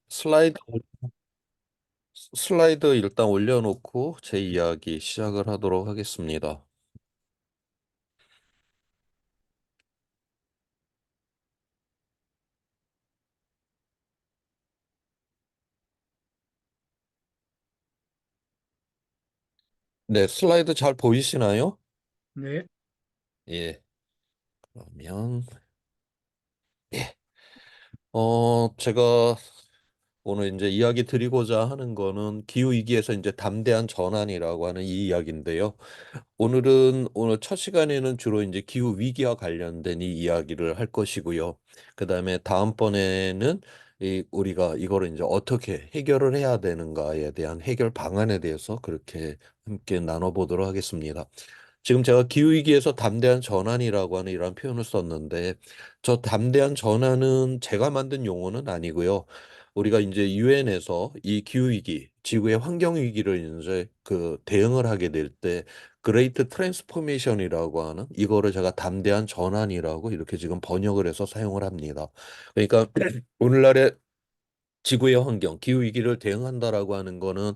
슬라이드, 슬라이드 일단 올려놓고 제 이야기 시작을 하도록 하겠습니다. 네, 슬라이드 잘 보이시나요? 네, 예, 그러면, 예. 제가 오늘 이제 이야기 드리고자 하는 거는 기후위기에서 이제 담대한 전환이라고 하는 이 이야기인데요. 오늘 첫 시간에는 주로 이제 기후 위기와 관련된 이 이야기를 할 것이고요. 그다음에 다음번에는 우리가 이거를 이제 어떻게 해결을 해야 되는가에 대한 해결 방안에 대해서 그렇게 함께 나눠보도록 하겠습니다. 지금 제가 기후 위기에서 담대한 전환이라고 하는 이런 표현을 썼는데 저 담대한 전환은 제가 만든 용어는 아니고요. 우리가 이제 유엔에서 이 기후 위기, 지구의 환경 위기를 이제 그 대응을 하게 될때 그레이트 트랜스포메이션이라고 하는 이거를 제가 담대한 전환이라고 이렇게 지금 번역을 해서 사용을 합니다. 그러니까 오늘날의 지구의 환경, 기후위기를 대응한다라고 하는 거는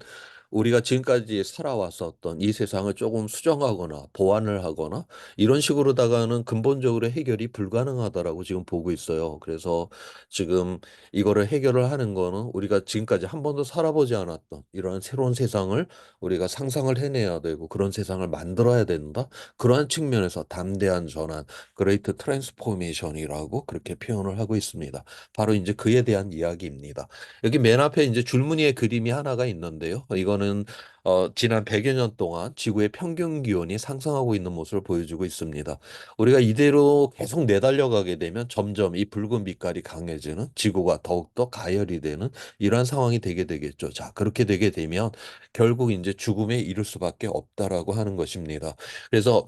우리가 지금까지 살아왔었던 이 세상을 조금 수정하거나 보완을 하거나 이런 식으로다가는 근본적으로 해결이 불가능하다라고 지금 보고 있어요. 그래서 지금 이거를 해결을 하는 거는 우리가 지금까지 한 번도 살아보지 않았던 이러한 새로운 세상을 우리가 상상을 해내야 되고 그런 세상을 만들어야 된다. 그러한 측면에서 담대한 전환, 그레이트 트랜스포메이션이라고 그렇게 표현을 하고 있습니다. 바로 이제 그에 대한 이야기입니다. 여기 맨 앞에 이제 줄무늬의 그림이 하나가 있는데요. 이거는 지난 100여 년 동안 지구의 평균 기온이 상승하고 있는 모습을 보여주고 있습니다. 우리가 이대로 계속 내달려가게 되면 점점 이 붉은 빛깔이 강해지는 지구가 더욱더 가열이 되는 이러한 상황이 되게 되겠죠. 자, 그렇게 되게 되면 결국 이제 죽음에 이를 수밖에 없다라고 하는 것입니다. 그래서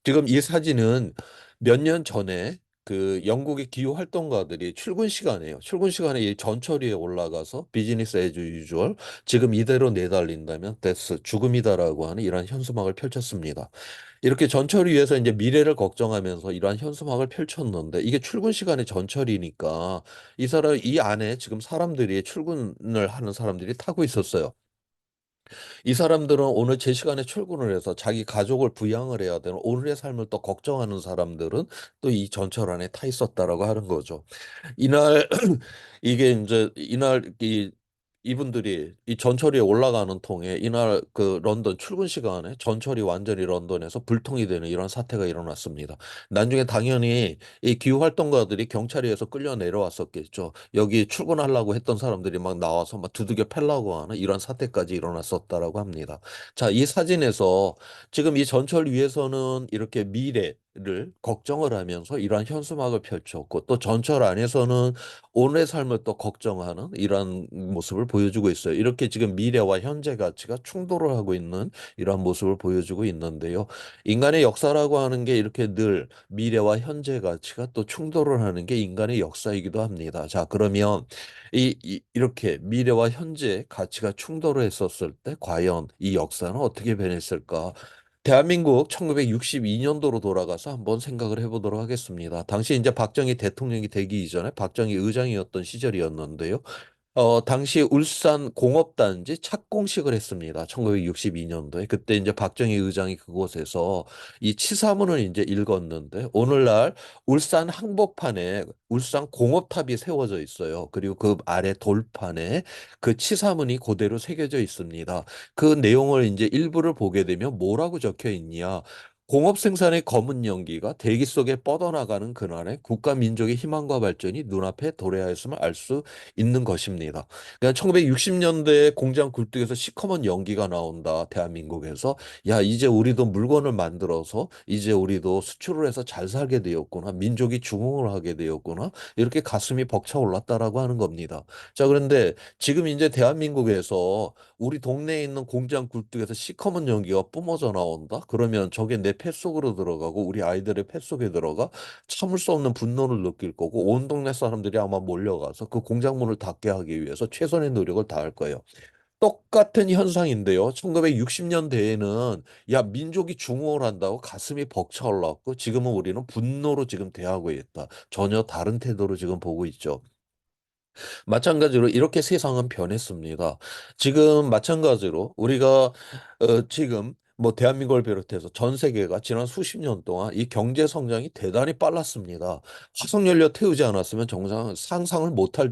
지금 이 사진은 몇 년 전에 그 영국의 기후 활동가들이 출근 시간에요. 출근 시간에 이 전철 위에 올라가서 비즈니스 애즈 유주얼 지금 이대로 내달린다면 데스 죽음이다라고 하는 이러한 현수막을 펼쳤습니다. 이렇게 전철 위에서 이제 미래를 걱정하면서 이러한 현수막을 펼쳤는데 이게 출근 시간에 전철이니까 이 안에 지금 사람들이 출근을 하는 사람들이 타고 있었어요. 이 사람들은 오늘 제 시간에 출근을 해서 자기 가족을 부양을 해야 되는 오늘의 삶을 또 걱정하는 사람들은 또 이 전철 안에 타 있었다라고 하는 거죠. 이날 이게 이제 이날 이분들이 이 전철이 올라가는 통에 이날 그 런던 출근 시간에 전철이 완전히 런던에서 불통이 되는 이런 사태가 일어났습니다. 나중에 당연히 이 기후 활동가들이 경찰에 의해서 끌려 내려왔었겠죠. 여기 출근하려고 했던 사람들이 막 나와서 막 두들겨 패려고 하는 이런 사태까지 일어났었다라고 합니다. 자, 이 사진에서 지금 이 전철 위에서는 이렇게 미래를 걱정을 하면서 이러한 현수막을 펼쳤고 또 전철 안에서는 오늘의 삶을 또 걱정하는 이러한 모습을 보여주고 있어요. 이렇게 지금 미래와 현재 가치가 충돌을 하고 있는 이러한 모습을 보여주고 있는데요. 인간의 역사라고 하는 게 이렇게 늘 미래와 현재 가치가 또 충돌을 하는 게 인간의 역사이기도 합니다. 자, 그러면 이렇게 미래와 현재 가치가 충돌을 했었을 때 과연 이 역사는 어떻게 변했을까? 대한민국 1962년도로 돌아가서 한번 생각을 해보도록 하겠습니다. 당시 이제 박정희 대통령이 되기 이전에 박정희 의장이었던 시절이었는데요. 당시 울산 공업단지 착공식을 했습니다. 1962년도에. 그때 이제 박정희 의장이 그곳에서 이 치사문을 이제 읽었는데, 오늘날 울산 항복판에 울산 공업탑이 세워져 있어요. 그리고 그 아래 돌판에 그 치사문이 그대로 새겨져 있습니다. 그 내용을 이제 일부를 보게 되면 뭐라고 적혀 있냐. 공업 생산의 검은 연기가 대기 속에 뻗어나가는 그날에 국가 민족의 희망과 발전이 눈앞에 도래하였음을 알 수 있는 것입니다. 그러니까 1960년대에 공장 굴뚝에서 시커먼 연기가 나온다, 대한민국에서. 야, 이제 우리도 물건을 만들어서 이제 우리도 수출을 해서 잘 살게 되었구나. 민족이 중흥을 하게 되었구나. 이렇게 가슴이 벅차올랐다라고 하는 겁니다. 자, 그런데 지금 이제 대한민국에서 우리 동네에 있는 공장 굴뚝에서 시커먼 연기가 뿜어져 나온다? 그러면 저게 내 뱃속으로 들어가고 우리 아이들의 뱃속에 들어가 참을 수 없는 분노를 느낄 거고 온 동네 사람들이 아마 몰려가서 그 공장문을 닫게 하기 위해서 최선의 노력을 다할 거예요. 똑같은 현상인데요. 1960년대에는 야, 민족이 중흥을 한다고 가슴이 벅차올랐고 지금은 우리는 분노로 지금 대하고 있다. 전혀 다른 태도로 지금 보고 있죠. 마찬가지로 이렇게 세상은 변했습니다. 지금 마찬가지로 우리가 지금 뭐 대한민국을 비롯해서 전 세계가 지난 수십 년 동안 이 경제 성장이 대단히 빨랐습니다. 화석연료 태우지 않았으면 정상 상상을 못할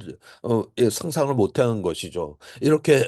상상을 못하는 것이죠. 이렇게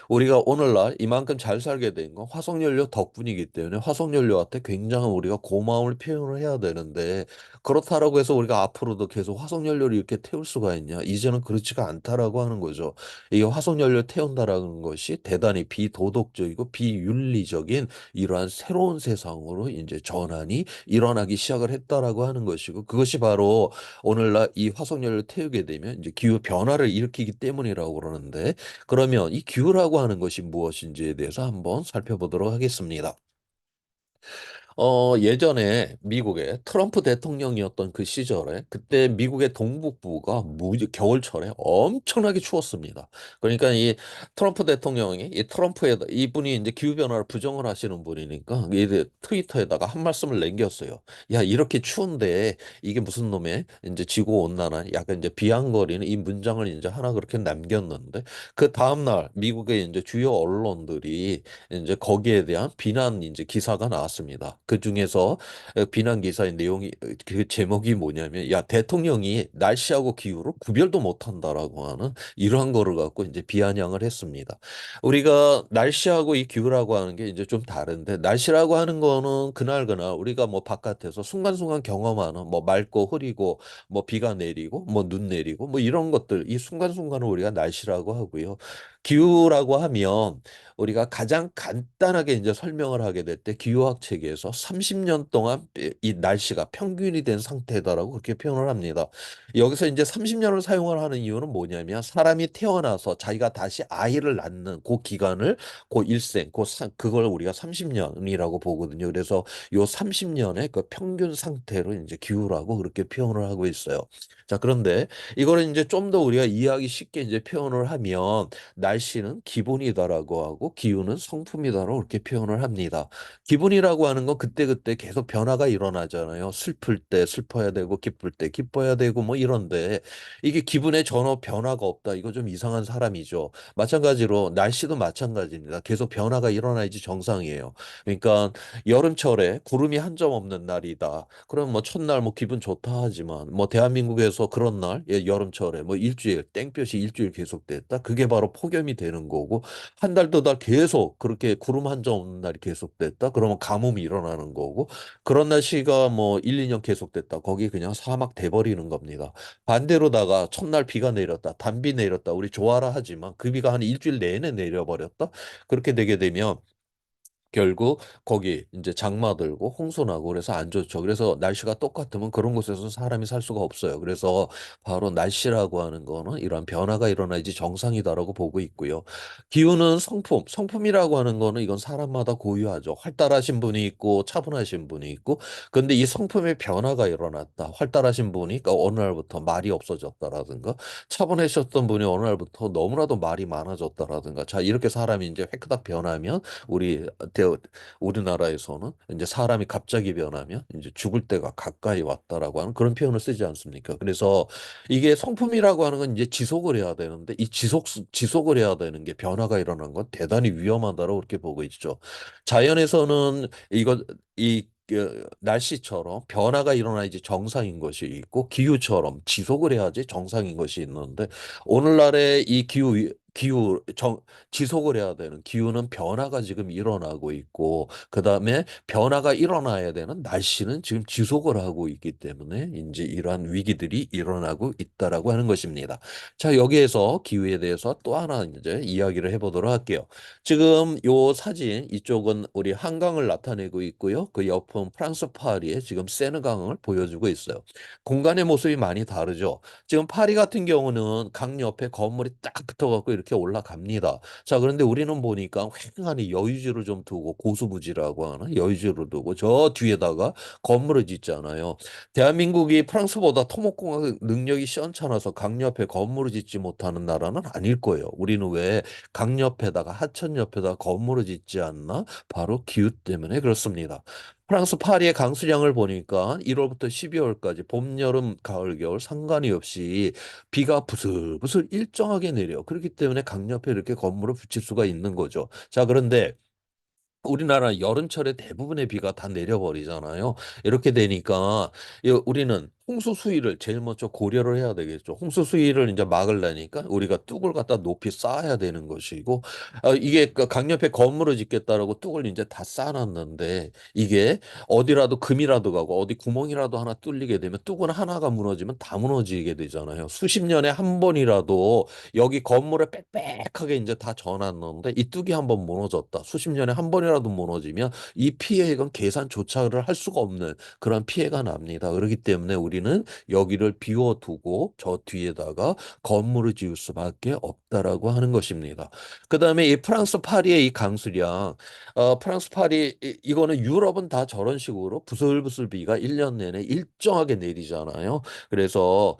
우리가 오늘날 이만큼 잘 살게 된 건 화석연료 덕분이기 때문에 화석연료한테 굉장한 우리가 고마움을 표현을 해야 되는데 그렇다라고 해서 우리가 앞으로도 계속 화석연료를 이렇게 태울 수가 있냐? 이제는 그렇지가 않다라고 하는 거죠. 이게 화석연료 태운다라는 것이 대단히 비도덕적이고 비윤리적인 이러한 새로운 세상으로 이제 전환이 일어나기 시작을 했다라고 하는 것이고 그것이 바로 오늘날 이 화석연료를 태우게 되면 이제 기후 변화를 일으키기 때문이라고 그러는데 그러면 이 기후라고 하는 것이 무엇인지에 대해서 한번 살펴보도록 하겠습니다. 예전에 미국의 트럼프 대통령이었던 그 시절에 그때 미국의 동북부가 겨울철에 엄청나게 추웠습니다. 그러니까 이 트럼프 대통령이 이 트럼프에 이분이 이제 기후 변화를 부정을 하시는 분이니까 이 트위터에다가 한 말씀을 남겼어요. 야, 이렇게 추운데 이게 무슨 놈의 이제 지구 온난화 약간 이제 비아냥거리는 이 문장을 이제 하나 그렇게 남겼는데 그 다음 날 미국의 이제 주요 언론들이 이제 거기에 대한 비난 이제 기사가 나왔습니다. 그 중에서 비난 기사의 내용이 그 제목이 뭐냐면 야 대통령이 날씨하고 기후를 구별도 못한다라고 하는 이러한 거를 갖고 이제 비아냥을 했습니다. 우리가 날씨하고 이 기후라고 하는 게 이제 좀 다른데 날씨라고 하는 거는 그날 우리가 뭐 바깥에서 순간순간 경험하는 뭐 맑고 흐리고 뭐 비가 내리고 뭐 눈 내리고 뭐 이런 것들 이 순간순간을 우리가 날씨라고 하고요. 기후라고 하면 우리가 가장 간단하게 이제 설명을 하게 될 때 기후학 책에서 30년 동안 이 날씨가 평균이 된 상태다라고 그렇게 표현을 합니다. 여기서 이제 30년을 사용을 하는 이유는 뭐냐면 사람이 태어나서 자기가 다시 아이를 낳는 그 기간을 그 일생 그걸 우리가 30년이라고 보거든요. 그래서 요 30년의 그 평균 상태로 이제 기후라고 그렇게 표현을 하고 있어요. 자, 그런데 이거를 이제 좀 더 우리가 이해하기 쉽게 이제 표현을 하면 날씨는 기본이다라고 하고 기후는 성품이다라고 그렇게 표현을 합니다. 기분이라고 하는 건 그때그때 계속 변화가 일어나잖아요. 슬플 때 슬퍼야 되고 기쁠 때 기뻐야 되고 뭐 이런데 이게 기분에 전혀 변화가 없다. 이거 좀 이상한 사람이죠. 마찬가지로 날씨도 마찬가지입니다. 계속 변화가 일어나야지 정상이에요. 그러니까 여름철에 구름이 한 점 없는 날이다. 그럼 뭐 첫날 뭐 기분 좋다 하지만 뭐 대한민국에서 그런 날 여름철에 뭐 일주일 땡볕이 일주일 계속됐다. 그게 바로 폭염이 되는 거고 한 달 두 달 계속 그렇게 구름 한 점 없는 날이 계속됐다. 그러면 가뭄이 일어나는 거고 그런 날씨가 뭐 1, 2년 계속됐다. 거기 그냥 사막 돼버리는 겁니다. 반대로다가 첫날 비가 내렸다. 단비 내렸다. 우리 좋아라 하지만 그 비가 한 일주일 내내 내려버렸다. 그렇게 되게 되면 결국 거기 이제 장마 들고 홍수 나고 그래서 안 좋죠. 그래서 날씨가 똑같으면 그런 곳에서 사람이 살 수가 없어요. 그래서 바로 날씨라고 하는 거는 이러한 변화가 일어나야지 정상이다라고 보고 있고요. 기후는 성품이라고 하는 거는 이건 사람마다 고유하죠. 활달하신 분이 있고 차분하신 분이 있고 근데 이 성품의 변화가 일어났다. 활달하신 분이 그러니까 어느 날부터 말이 없어졌다라든가 차분하셨던 분이 어느 날부터 너무나도 말이 많아졌다라든가 자 이렇게 사람이 이제 획딱 변하면 우리 우리나라에서는 이제 사람이 갑자기 변하면 이제 죽을 때가 가까이 왔다라고 하는 그런 표현을 쓰지 않습니까? 그래서 이게 성품이라고 하는 건 이제 지속을 해야 되는데 이 지속을 해야 되는 게 변화가 일어난 건 대단히 위험하다고 그렇게 보고 있죠. 자연에서는 날씨처럼 변화가 일어나야지 정상인 것이 있고 기후처럼 지속을 해야지 정상인 것이 있는데 오늘날의 이 지속을 해야 되는 기후는 변화가 지금 일어나고 있고 그다음에 변화가 일어나야 되는 날씨는 지금 지속을 하고 있기 때문에 이제 이러한 위기들이 일어나고 있다라고 하는 것입니다. 자, 여기에서 기후에 대해서 또 하나 이제 이야기를 해보도록 할게요. 지금 요 사진 이쪽은 우리 한강을 나타내고 있고요. 그 옆은 프랑스 파리의 지금 세느강을 보여주고 있어요. 공간의 모습이 많이 다르죠. 지금 파리 같은 경우는 강 옆에 건물이 딱 붙어갖고 이렇게 올라갑니다. 자, 그런데 우리는 보니까 휑하니 여유지를 좀 두고 고수부지라고 하는 여유지를 두고 저 뒤에다가 건물을 짓잖아요. 대한민국이 프랑스보다 토목공학 능력이 시원찮아서 강 옆에 건물을 짓지 못하는 나라는 아닐 거예요. 우리는 왜 강 옆에다가 하천 옆에다가 건물을 짓지 않나? 바로 기후 때문에 그렇습니다. 프랑스 파리의 강수량을 보니까 1월부터 12월까지 봄, 여름, 가을, 겨울 상관이 없이 비가 부슬부슬 일정하게 내려. 그렇기 때문에 강옆에 이렇게 건물을 붙일 수가 있는 거죠. 자, 그런데 우리나라 여름철에 대부분의 비가 다 내려버리잖아요. 이렇게 되니까 우리는 홍수 수위를 제일 먼저 고려를 해야 되겠죠. 홍수 수위를 이제 막으려니까 우리가 뚝을 갖다 높이 쌓아야 되는 것이고, 이게 그 강력에 건물을 짓겠다라고 뚝을 이제 다 쌓아놨는데, 이게 어디라도 금이라도 가고 어디 구멍이라도 하나 뚫리게 되면 뚝은 하나가 무너지면 다 무너지게 되잖아요. 수십 년에 한 번이라도 여기 건물을 빽빽하게 이제 다 져놨는데 이 뚝이 한번 무너졌다. 수십 년에 한 번이라도 무너지면 이 피해액은 계산조차를 할 수가 없는 그런 피해가 납니다. 그렇기 때문에 우리는 여기를 비워두고 저 뒤에다가 건물을 지을 수밖에 없다라고 하는 것입니다. 그다음에 이 프랑스 파리의 이 강수량, 프랑스 파리 이거는 유럽은 다 저런 식으로 부슬부슬 비가 1년 내내 일정하게 내리잖아요. 그래서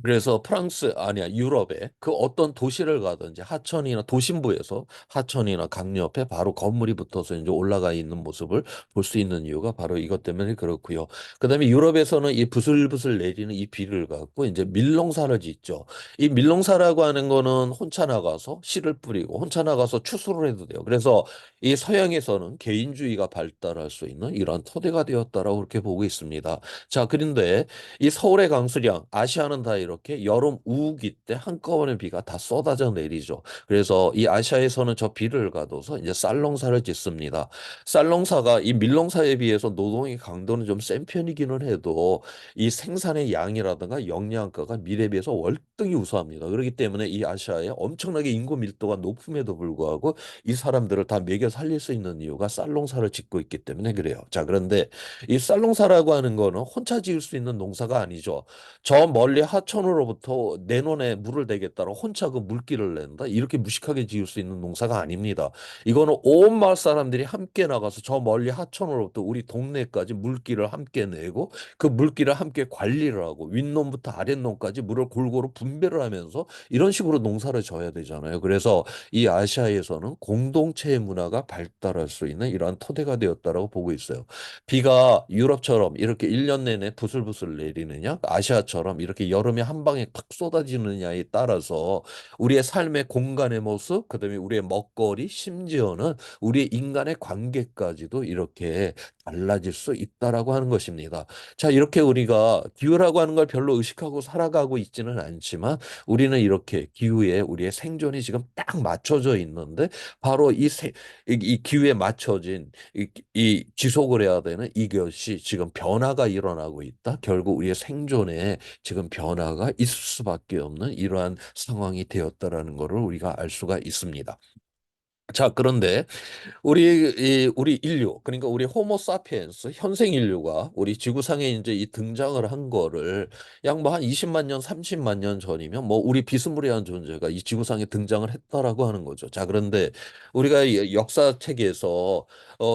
그래서 프랑스 아니야 유럽에 그 어떤 도시를 가든지 하천이나 도심부에서 하천이나 강 옆에 바로 건물이 붙어서 이제 올라가 있는 모습을 볼 수 있는 이유가 바로 이것 때문에 그렇고요. 그다음에 유럽에서는 이 부슬부슬 내리는 이 비를 갖고 이제 밀농사를 짓죠. 이 밀농사라고 하는 거는 혼자 나가서 씨를 뿌리고 혼자 나가서 추수를 해도 돼요. 그래서 이 서양에서는 개인주의가 발달할 수 있는 이러한 토대가 되었다라고 그렇게 보고 있습니다. 자, 그런데 이 서울의 강수량, 아시아는 다 이렇게 여름 우기 때 한꺼번에 비가 다 쏟아져 내리죠. 그래서 이 아시아에서는 저 비를 가둬서 이제 쌀농사를 짓습니다. 쌀농사가 이 밀농사에 비해서 노동의 강도는 좀 센 편이기는 해도 이 생산의 양이라든가 영양가가 밀에 비해서 월등히 우수합니다. 그렇기 때문에 이 아시아에 엄청나게 인구 밀도가 높음에도 불구하고 이 사람들을 다 먹여 살릴 수 있는 이유가 쌀농사를 짓고 있기 때문에 그래요. 자, 그런데 이 쌀농사라고 하는 거는 혼자 지을 수 있는 농사가 아니죠. 저 멀리 하천으로부터 내 논에 물을 대겠다고 혼자 그 물길을 낸다. 이렇게 무식하게 지을 수 있는 농사가 아닙니다. 이거는 온 마을 사람들이 함께 나가서 저 멀리 하천으로부터 우리 동네까지 물길을 함께 내고 그 물길을 함께 관리를 하고 윗놈부터 아랫놈까지 물을 골고루 분배를 하면서 이런 식으로 농사를 져야 되잖아요. 그래서 이 아시아에서는 공동체의 문화가 발달할 수 있는 이러한 토대가 되었다라고 보고 있어요. 비가 유럽처럼 이렇게 1년 내내 부슬부슬 내리느냐, 아시아처럼 이렇게 여름에 한 방에 팍 쏟아지느냐에 따라서 우리의 삶의 공간의 모습, 그다음에 우리의 먹거리, 심지어는 우리의 인간의 관계까지도 이렇게 달라질 수 있다라고 하는 것입니다. 자, 이렇게 우리가 기후라고 하는 걸 별로 의식하고 살아가고 있지는 않지만 우리는 이렇게 기후에 우리의 생존이 지금 딱 맞춰져 있는데 바로 이 기후에 맞춰진 이 지속을 해야 되는 이것이 지금 변화가 일어나고 있다. 결국 우리의 생존에 지금 변화가 있을 수밖에 없는 이러한 상황이 되었다라는 것을 우리가 알 수가 있습니다. 자, 그런데 우리 인류, 그러니까 우리 호모 사피엔스, 현생 인류가 우리 지구상에 이제 이 등장을 한 거를 약 뭐 한 20만 년, 30만 년 전이면 뭐 우리 비스무리한 존재가 이 지구상에 등장을 했다라고 하는 거죠. 자, 그런데 우리가 이 역사책에서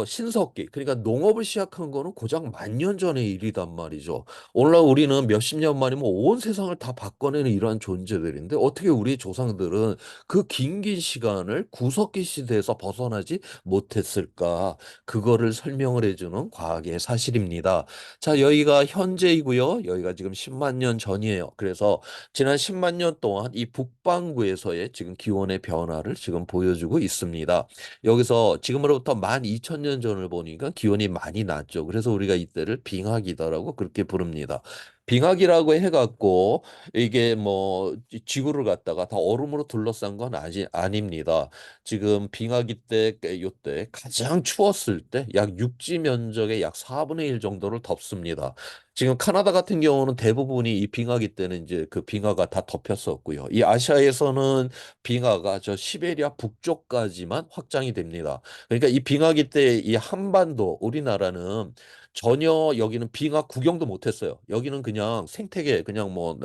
신석기, 그러니까 농업을 시작한 거는 고작 10,000년 전의 일이단 말이죠. 오늘날 우리는 몇십 년 만이면 온 세상을 다 바꿔내는 이러한 존재들인데 어떻게 우리 조상들은 그 긴 시간을 구석기 시대에서 벗어나지 못했을까? 그거를 설명을 해주는 과학의 사실입니다. 자, 여기가 현재이고요. 여기가 지금 10만 년 전이에요. 그래서 지난 10만 년 동안 이 북반구에서의 지금 기온의 변화를 지금 보여주고 있습니다. 여기서 지금으로부터 12,000년 전을 보니까 기온이 많이 낮죠. 그래서 우리가 이때를 빙하기다라고 그렇게 부릅니다. 빙하기라고 해갖고 이게 뭐 지구를 갖다가 다 얼음으로 둘러싼 건 아닙니다. 지금 빙하기 때 요때 가장 추웠을 때 약 육지 면적의 약 4분의 1 정도를 덮습니다. 지금 카나다 같은 경우는 대부분이 이 빙하기 때는 이제 그 빙하가 다 덮였었고요. 이 아시아에서는 빙하가 저 시베리아 북쪽까지만 확장이 됩니다. 그러니까 이 빙하기 때 이 한반도 우리나라는 전혀 여기는 빙하 구경도 못했어요. 여기는 그냥 생태계 그냥 뭐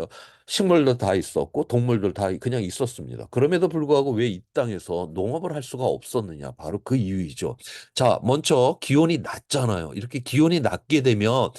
식물도 다 있었고 동물들 다 그냥 있었습니다. 그럼에도 불구하고 왜 이 땅에서 농업을 할 수가 없었느냐? 바로 그 이유이죠. 자, 먼저 기온이 낮잖아요. 이렇게 기온이 낮게 되면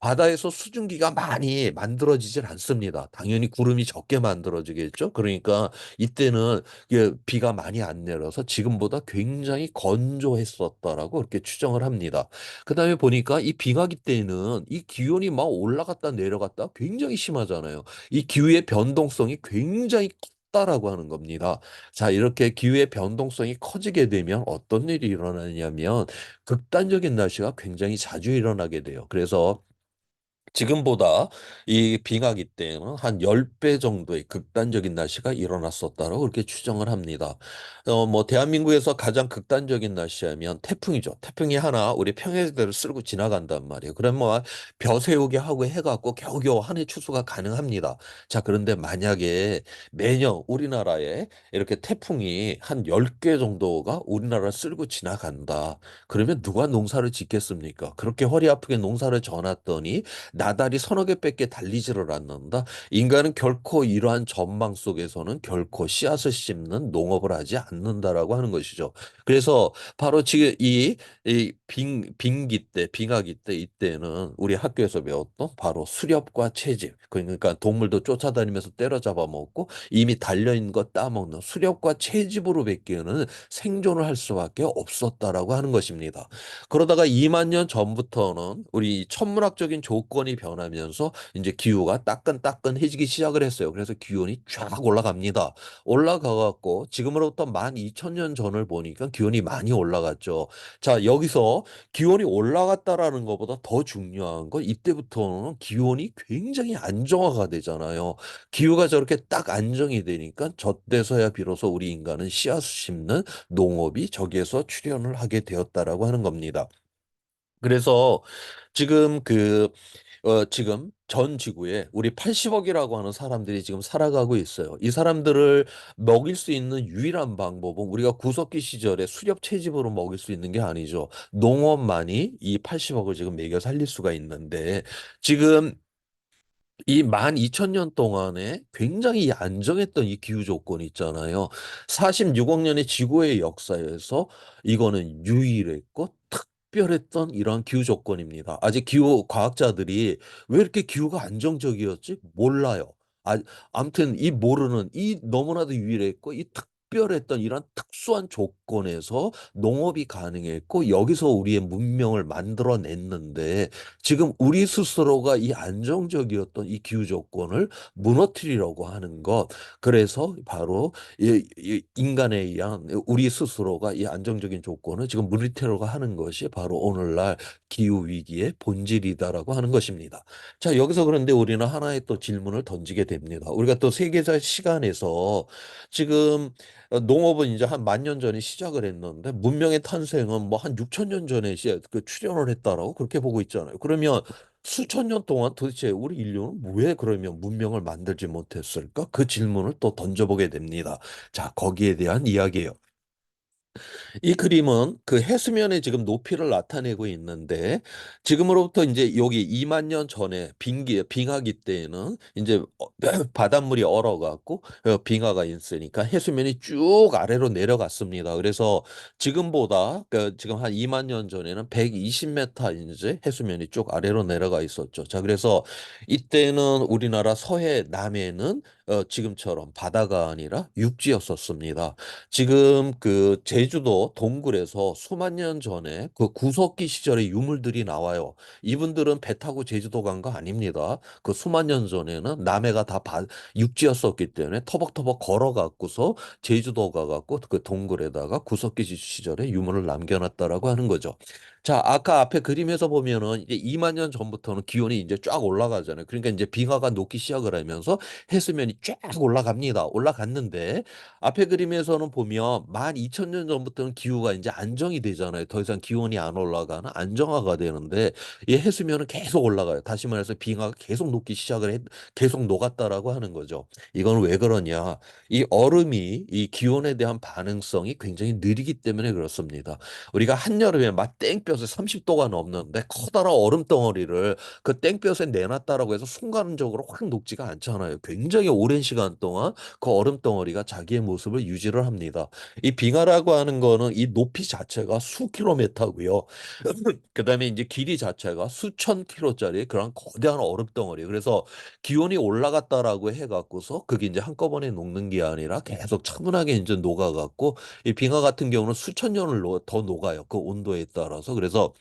바다에서 수증기가 많이 만들어지질 않습니다. 당연히 구름이 적게 만들어지겠죠. 그러니까 이때는 이게 비가 많이 안 내려서 지금보다 굉장히 건조했었다라고 그렇게 추정을 합니다. 그다음에 보니까 이 빙하기 때는 이 기온이 막 올라갔다 내려갔다 굉장히 심하잖아요. 이 기후의 변동성이 굉장히 컸다라고 하는 겁니다. 자, 이렇게 기후의 변동성이 커지게 되면 어떤 일이 일어나냐면 극단적인 날씨가 굉장히 자주 일어나게 돼요. 그래서 지금보다 이 빙하기 때는 한 10배 정도의 극단적인 날씨가 일어났었다고 그렇게 추정을 합니다. 뭐 대한민국에서 가장 극단적인 날씨하면 태풍이죠. 태풍이 하나 우리 평야지대를 쓸고 지나간단 말이에요. 그러면 뭐 벼 세우게 하고 해갖고 겨우겨우 한 해 추수가 가능합니다. 자, 그런데 만약에 매년 우리나라에 이렇게 태풍이 한 10개 정도가 우리나라를 쓸고 지나간다. 그러면 누가 농사를 짓겠습니까? 그렇게 허리 아프게 농사를 져놨더니 나달이 서너 개 밖에 달리지를 않는다. 인간은 결코 이러한 전망 속에서는 결코 씨앗을 심는 농업을 하지 않는다라고 하는 것이죠. 그래서 바로 지금 빙기 때, 빙하기 때 이때는 우리 학교에서 배웠던 바로 수렵과 채집. 그러니까 동물도 쫓아다니면서 때려잡아 먹고 이미 달려있는 거 따먹는 수렵과 채집으로 밖에는 생존을 할 수밖에 없었다라고 하는 것입니다. 그러다가 2만 년 전부터는 우리 천문학적인 조건이 변하면서 이제 기후가 따끈따끈해지기 시작을 했어요. 그래서 기온이 쫙 올라갑니다. 올라가갖고 지금으로부터 12,000년 전을 보니까 기온이 많이 올라갔죠. 자, 여기서 기온이 올라갔다라는 것보다 더 중요한 건 이때부터는 기온이 굉장히 안정화가 되잖아요. 기후가 저렇게 딱 안정이 되니까 저때서야 비로소 우리 인간은 씨앗을 심는 농업이 저기에서 출현을 하게 되었다라고 하는 겁니다. 그래서 지금 지금 전 지구에 우리 80억이라고 하는 사람들이 지금 살아가고 있어요. 이 사람들을 먹일 수 있는 유일한 방법은 우리가 구석기 시절에 수렵 채집으로 먹일 수 있는 게 아니죠. 농업만이 이 80억을 지금 먹여 살릴 수가 있는데 지금 이 12,000년 동안에 굉장히 안정했던 이 기후 조건이 있잖아요. 46억 년의 지구의 역사에서 이거는 유일했고 특별했던 이러한 기후 조건입니다. 아직 기후 과학자들이 왜 이렇게 기후가 안정적이었지? 몰라요. 아, 아무튼 이 모르는 이 너무나도 유일했고 이 특별했던 이런 특수한 조건에서 농업이 가능했고 여기서 우리의 문명을 만들어냈는데 지금 우리 스스로가 이 안정적이었던 이 기후 조건을 무너뜨리려고 하는 것. 그래서 바로 이 인간에 의한 우리 스스로가 이 안정적인 조건을 지금 무너뜨리려고 하는 것이 바로 오늘날 기후 위기의 본질이다라고 하는 것입니다. 자, 여기서 그런데 우리는 하나의 또 질문을 던지게 됩니다. 우리가 또 세계사 시간에서 지금 농업은 이제 한 10,000년 전에 시작을 했는데 문명의 탄생은 뭐 한 6천 년 전에 출현을 했다라고 그렇게 보고 있잖아요. 그러면 수천 년 동안 도대체 우리 인류는 왜 그러면 문명을 만들지 못했을까? 그 질문을 또 던져보게 됩니다. 자, 거기에 대한 이야기예요. 이 그림은 그 해수면의 지금 높이를 나타내고 있는데 지금으로부터 이제 여기 2만 년 전에 빙하기 때에는 이제 바닷물이 얼어갖고 빙하가 있으니까 해수면이 쭉 아래로 내려갔습니다. 그래서 지금보다 지금 한 2만 년 전에는 120m 이제 해수면이 쭉 아래로 내려가 있었죠. 자, 그래서 이때는 우리나라 서해 남해는 지금처럼 바다가 아니라 육지였었습니다. 지금 그 제주도 동굴에서 수만 년 전에 그 구석기 시절의 유물들이 나와요. 이분들은 배 타고 제주도 간 거 아닙니다. 그 수만 년 전에는 남해가 다 육지였었기 때문에 터벅터벅 걸어갖고서 제주도 가갖고 그 동굴에다가 구석기 시절의 유물을 남겨놨다라고 하는 거죠. 자, 아까 앞에 그림에서 보면은 이제 2만 년 전부터는 기온이 이제 쫙 올라가잖아요. 그러니까 이제 빙하가 녹기 시작을 하면서 해수면이 쫙 올라갑니다. 올라갔는데 앞에 그림에서는 보면 12,000년 전부터는 기후가 이제 안정이 되잖아요. 더 이상 기온이 안 올라가는 안정화가 되는데 이 해수면은 계속 올라가요. 다시 말해서 빙하가 계속 녹기 시작을 계속 녹았다라고 하는 거죠. 이건 왜 그러냐? 이 얼음이 이 기온에 대한 반응성이 굉장히 느리기 때문에 그렇습니다. 우리가 한여름에 막 땡볕에 30도가 넘는데 커다란 얼음 덩어리를 그 땡볕에 내놨다라고 해서 순간적으로 확 녹지가 않잖아요. 굉장히 오랜 시간 동안 그 얼음 덩어리가 자기의 모습을 유지를 합니다. 이 빙하라고 하는 거는 이 높이 자체가 수 킬로미터고요. 그다음에 이제 길이 자체가 수천 킬로짜리 그런 거대한 얼음 덩어리. 그래서 기온이 올라갔다라고 해갖고서 그게 이제 한꺼번에 녹는 게 아니라 계속 차분하게 이제 녹아갖고 이 빙하 같은 경우는 수천 년을 더 녹아요. 그 온도에 따라서. 그래서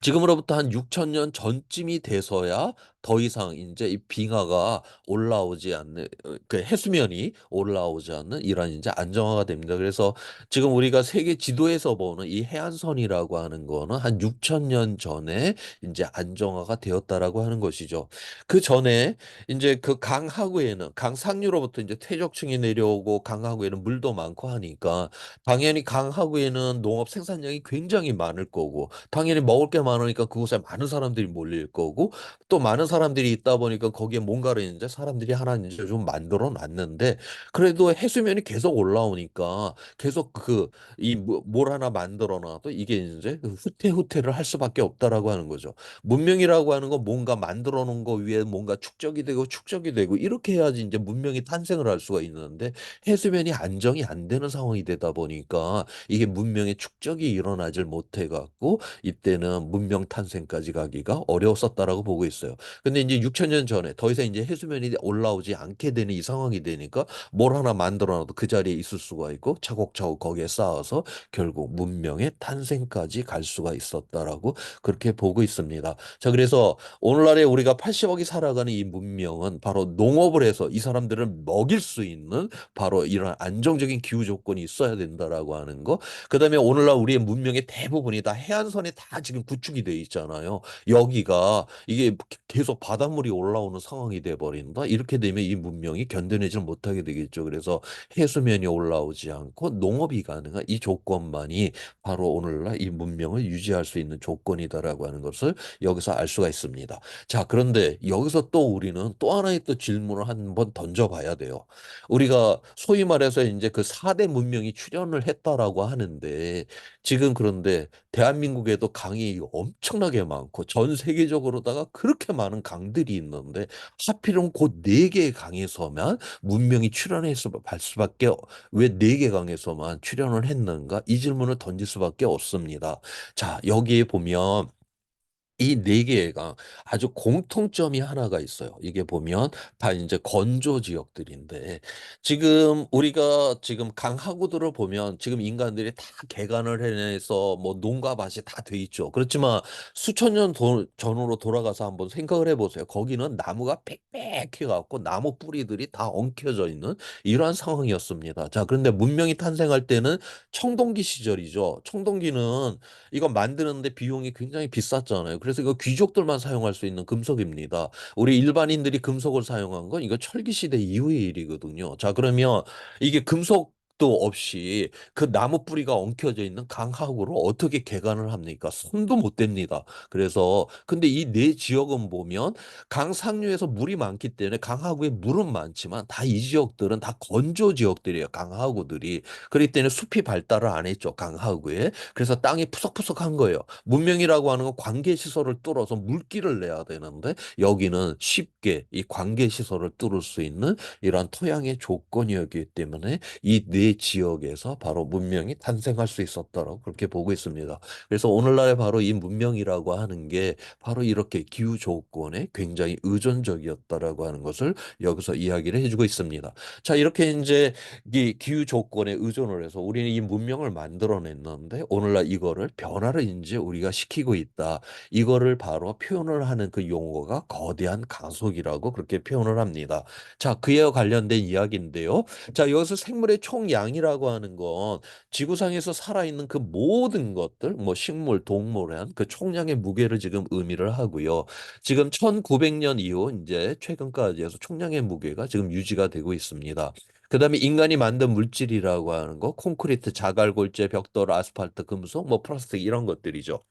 지금으로부터 한 6천 년 전쯤이 돼서야 더 이상 이제 이 빙하가 올라오지 않는 그 해수면이 올라오지 않는 이런 이제 안정화가 됩니다. 그래서 지금 우리가 세계 지도에서 보는 이 해안선이라고 하는 거는 한 6천 년 전에 이제 안정화가 되었다라고 하는 것이죠. 그 전에 이제 그 강하구에는 강상류로부터 이제 퇴적층이 내려오고 강하구에는 물도 많고 하니까 당연히 강하구에는 농업 생산량이 굉장히 많을 거고 당연히 먹을 게 많으니까 그곳에 많은 사람들이 몰릴 거고 또 많은 사람들이 있다 보니까 거기에 뭔가를 이제 사람들이 하나 이제 좀 만들어 놨는데 그래도 해수면이 계속 올라오니까 계속 그 이 뭘 하나 만들어 놔도 이게 이제 후퇴후퇴를 할 수밖에 없다라고 하는 거죠. 문명이라고 하는 건 뭔가 만들어 놓은 거 위에 뭔가 축적이 되고 축적이 되고 이렇게 해야지 이제 문명이 탄생을 할 수가 있는데 해수면이 안정이 안 되는 상황이 되다 보니까 이게 문명의 축적이 일어나질 못해 갖고 이때는 문명 탄생까지 가기가 어려웠었다라고 보고 있어요. 근데 이제 6천 년 전에 더 이상 이제 해수면이 올라오지 않게 되는 이 상황이 되니까 뭘 하나 만들어 놔도 그 자리에 있을 수가 있고 차곡차곡 거기에 쌓아서 결국 문명의 탄생까지 갈 수가 있었다라고 그렇게 보고 있습니다. 자, 그래서 오늘날에 우리가 80억이 살아가는 이 문명은 바로 농업을 해서 이 사람들을 먹일 수 있는 바로 이런 안정적인 기후 조건이 있어야 된다라고 하는 거. 그다음에 오늘날 우리의 문명의 대부분이 다 해안선에 다 지금 구축이 돼 있잖아요. 여기가 이게 계속 바닷물이 올라오는 상황이 돼 버린다. 이렇게 되면 이 문명이 견뎌내지 못하게 되겠죠. 그래서 해수면이 올라오지 않고 농업이 가능한 이 조건만이 바로 오늘날 이 문명을 유지할 수 있는 조건이다라고 하는 것을 여기서 알 수가 있습니다. 자, 그런데 여기서 또 우리는 또 하나의 또 질문을 한번 던져봐야 돼요. 우리가 소위 말해서 이제 그 4대 문명이 출현을 했다라고 하는데 지금 그런데 대한민국에도 강이 엄청나게 많고 전 세계적으로다가 그렇게 많은 강들이 있는데 하필은 곧 4개의 강에서만 문명이 출현했을 수밖에 왜 4개 강에서만 출현을 했는가? 이 질문을 던질 수밖에 없습니다. 자, 여기에 보면 이 네 개가 아주 공통점이 하나가 있어요. 이게 보면 다 이제 건조 지역들인데 지금 우리가 지금 강하구들을 보면 지금 인간들이 다 개간을 해내서 뭐 농가 밭이 다 돼 있죠. 그렇지만 수천 년 전으로 돌아가서 한번 생각을 해보세요. 거기는 나무가 빽빽해 갖고 나무 뿌리들이 다 엉켜져 있는 이러한 상황이었습니다. 자, 그런데 문명이 탄생할 때는 청동기 시절이죠. 청동기는 이거 만드는데 비용이 굉장히 비쌌잖아요. 그래서 이거 귀족들만 사용할 수 있는 금속입니다. 우리 일반인들이 금속을 사용한 건 이거 철기 시대 이후의 일이거든요. 자, 그러면 이게 금속도 없이 그 나무 뿌리가 엉켜져 있는 강하구로 어떻게 개간을 합니까? 손도 못 댑니다. 그래서 근데 이 네 지역은 보면 강 상류에서 물이 많기 때문에 강하구에 물은 많지만 다 이 지역들은 다 건조 지역들이에요. 강하구들이. 그렇기 때문에 숲이 발달을 안 했죠. 강하구에. 그래서 땅이 푸석푸석한 거예요. 문명이라고 하는 건 관계 시설을 뚫어서 물기를 내야 되는데 여기는 쉽게 이 관계 시설을 뚫을 수 있는 이러한 토양의 조건이었기 때문에 이 네 지역에서 바로 문명이 탄생할 수 있었다고 그렇게 보고 있습니다. 그래서 오늘날에 바로 이 문명이라고 하는 게 바로 이렇게 기후 조건에 굉장히 의존적이었다라고 하는 것을 여기서 이야기를 해주고 있습니다. 자, 이렇게 이제 이 기후 조건에 의존을 해서 우리는 이 문명을 만들어냈는데 오늘날 이거를 변화를 이제 우리가 시키고 있다. 이거를 바로 표현을 하는 그 용어가 거대한 가속이라고 그렇게 표현을 합니다. 자, 그에 관련된 이야기인데요. 자, 여기서 생물의 총량이라고 하는 건 지구상에서 살아있는 그 모든 것들, 뭐 식물, 동물한 그 총량의 무게를 지금 의미를 하고요. 지금 1900년 이후 이제 최근까지 해서 총량의 무게가 지금 유지가 되고 있습니다. 그다음에 인간이 만든 물질이라고 하는 거, 콘크리트, 자갈골재, 벽돌, 아스팔트, 금속, 뭐 플라스틱 이런 것들이죠.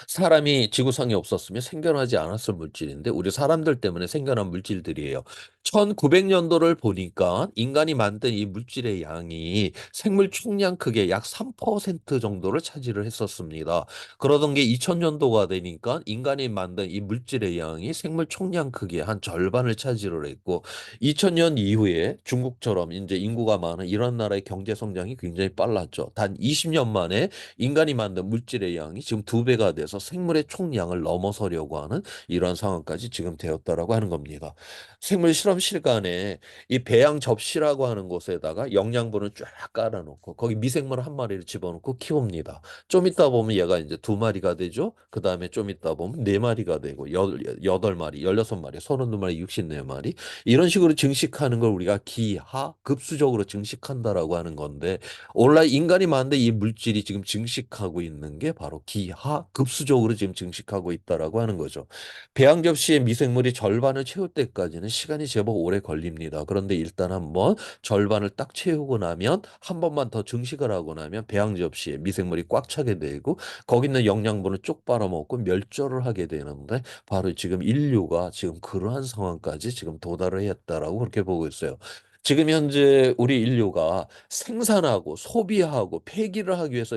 사람이 지구상에 없었으면 생겨나지 않았을 물질인데 우리 사람들 때문에 생겨난 물질들이에요. 1900년도를 보니까 인간이 만든 이 물질의 양이 생물 총량 크기의 약 3% 정도를 차지를 했었습니다. 그러던 게 2000년도가 되니까 인간이 만든 이 물질의 양이 생물 총량 크기의 한 절반을 차지를 했고 2000년 이후에 중국처럼 이제 인구가 많은 이런 나라의 경제 성장이 굉장히 빨랐죠. 단 20년 만에 인간이 만든 물질의 양이 지금 두 배가 돼서 생물의 총량을 넘어서려고 하는 이러한 상황까지 지금 되었다라고 하는 겁니다. 생물 실험실 간에 이 배양 접시라고 하는 곳에다가 영양분을 쫙 깔아놓고 거기 미생물 한 마리를 집어넣고 키웁니다. 좀 있다 보면 얘가 이제 두 마리가 되죠. 그 다음에 좀 있다 보면 네 마리가 되고 여덟 마리, 16마리, 32마리, 64마리 이런 식으로 증식하는 걸 우리가 기하급수적으로 증식한다라고 하는 건데 오늘날 인간이 만든 이 물질이 지금 증식하고 있는 게 바로 기하급수적으로 지금 증식하고 있다라고 하는 거죠. 배양 접시의 미생물이 절반을 채울 때까지는 시간이 제법 오래 걸립니다. 그런데 일단 한번 절반을 딱 채우고 나면 한 번만 더 증식을 하고 나면 배양 접시에 미생물이 꽉 차게 되고 거기 있는 영양분을 쭉 빨아먹고 멸절을 하게 되는데 바로 지금 인류가 지금 그러한 상황까지 지금 도달을 했다라고 그렇게 보고 있어요. 지금 현재 우리 인류가 생산하고 소비하고 폐기를 하기 위해서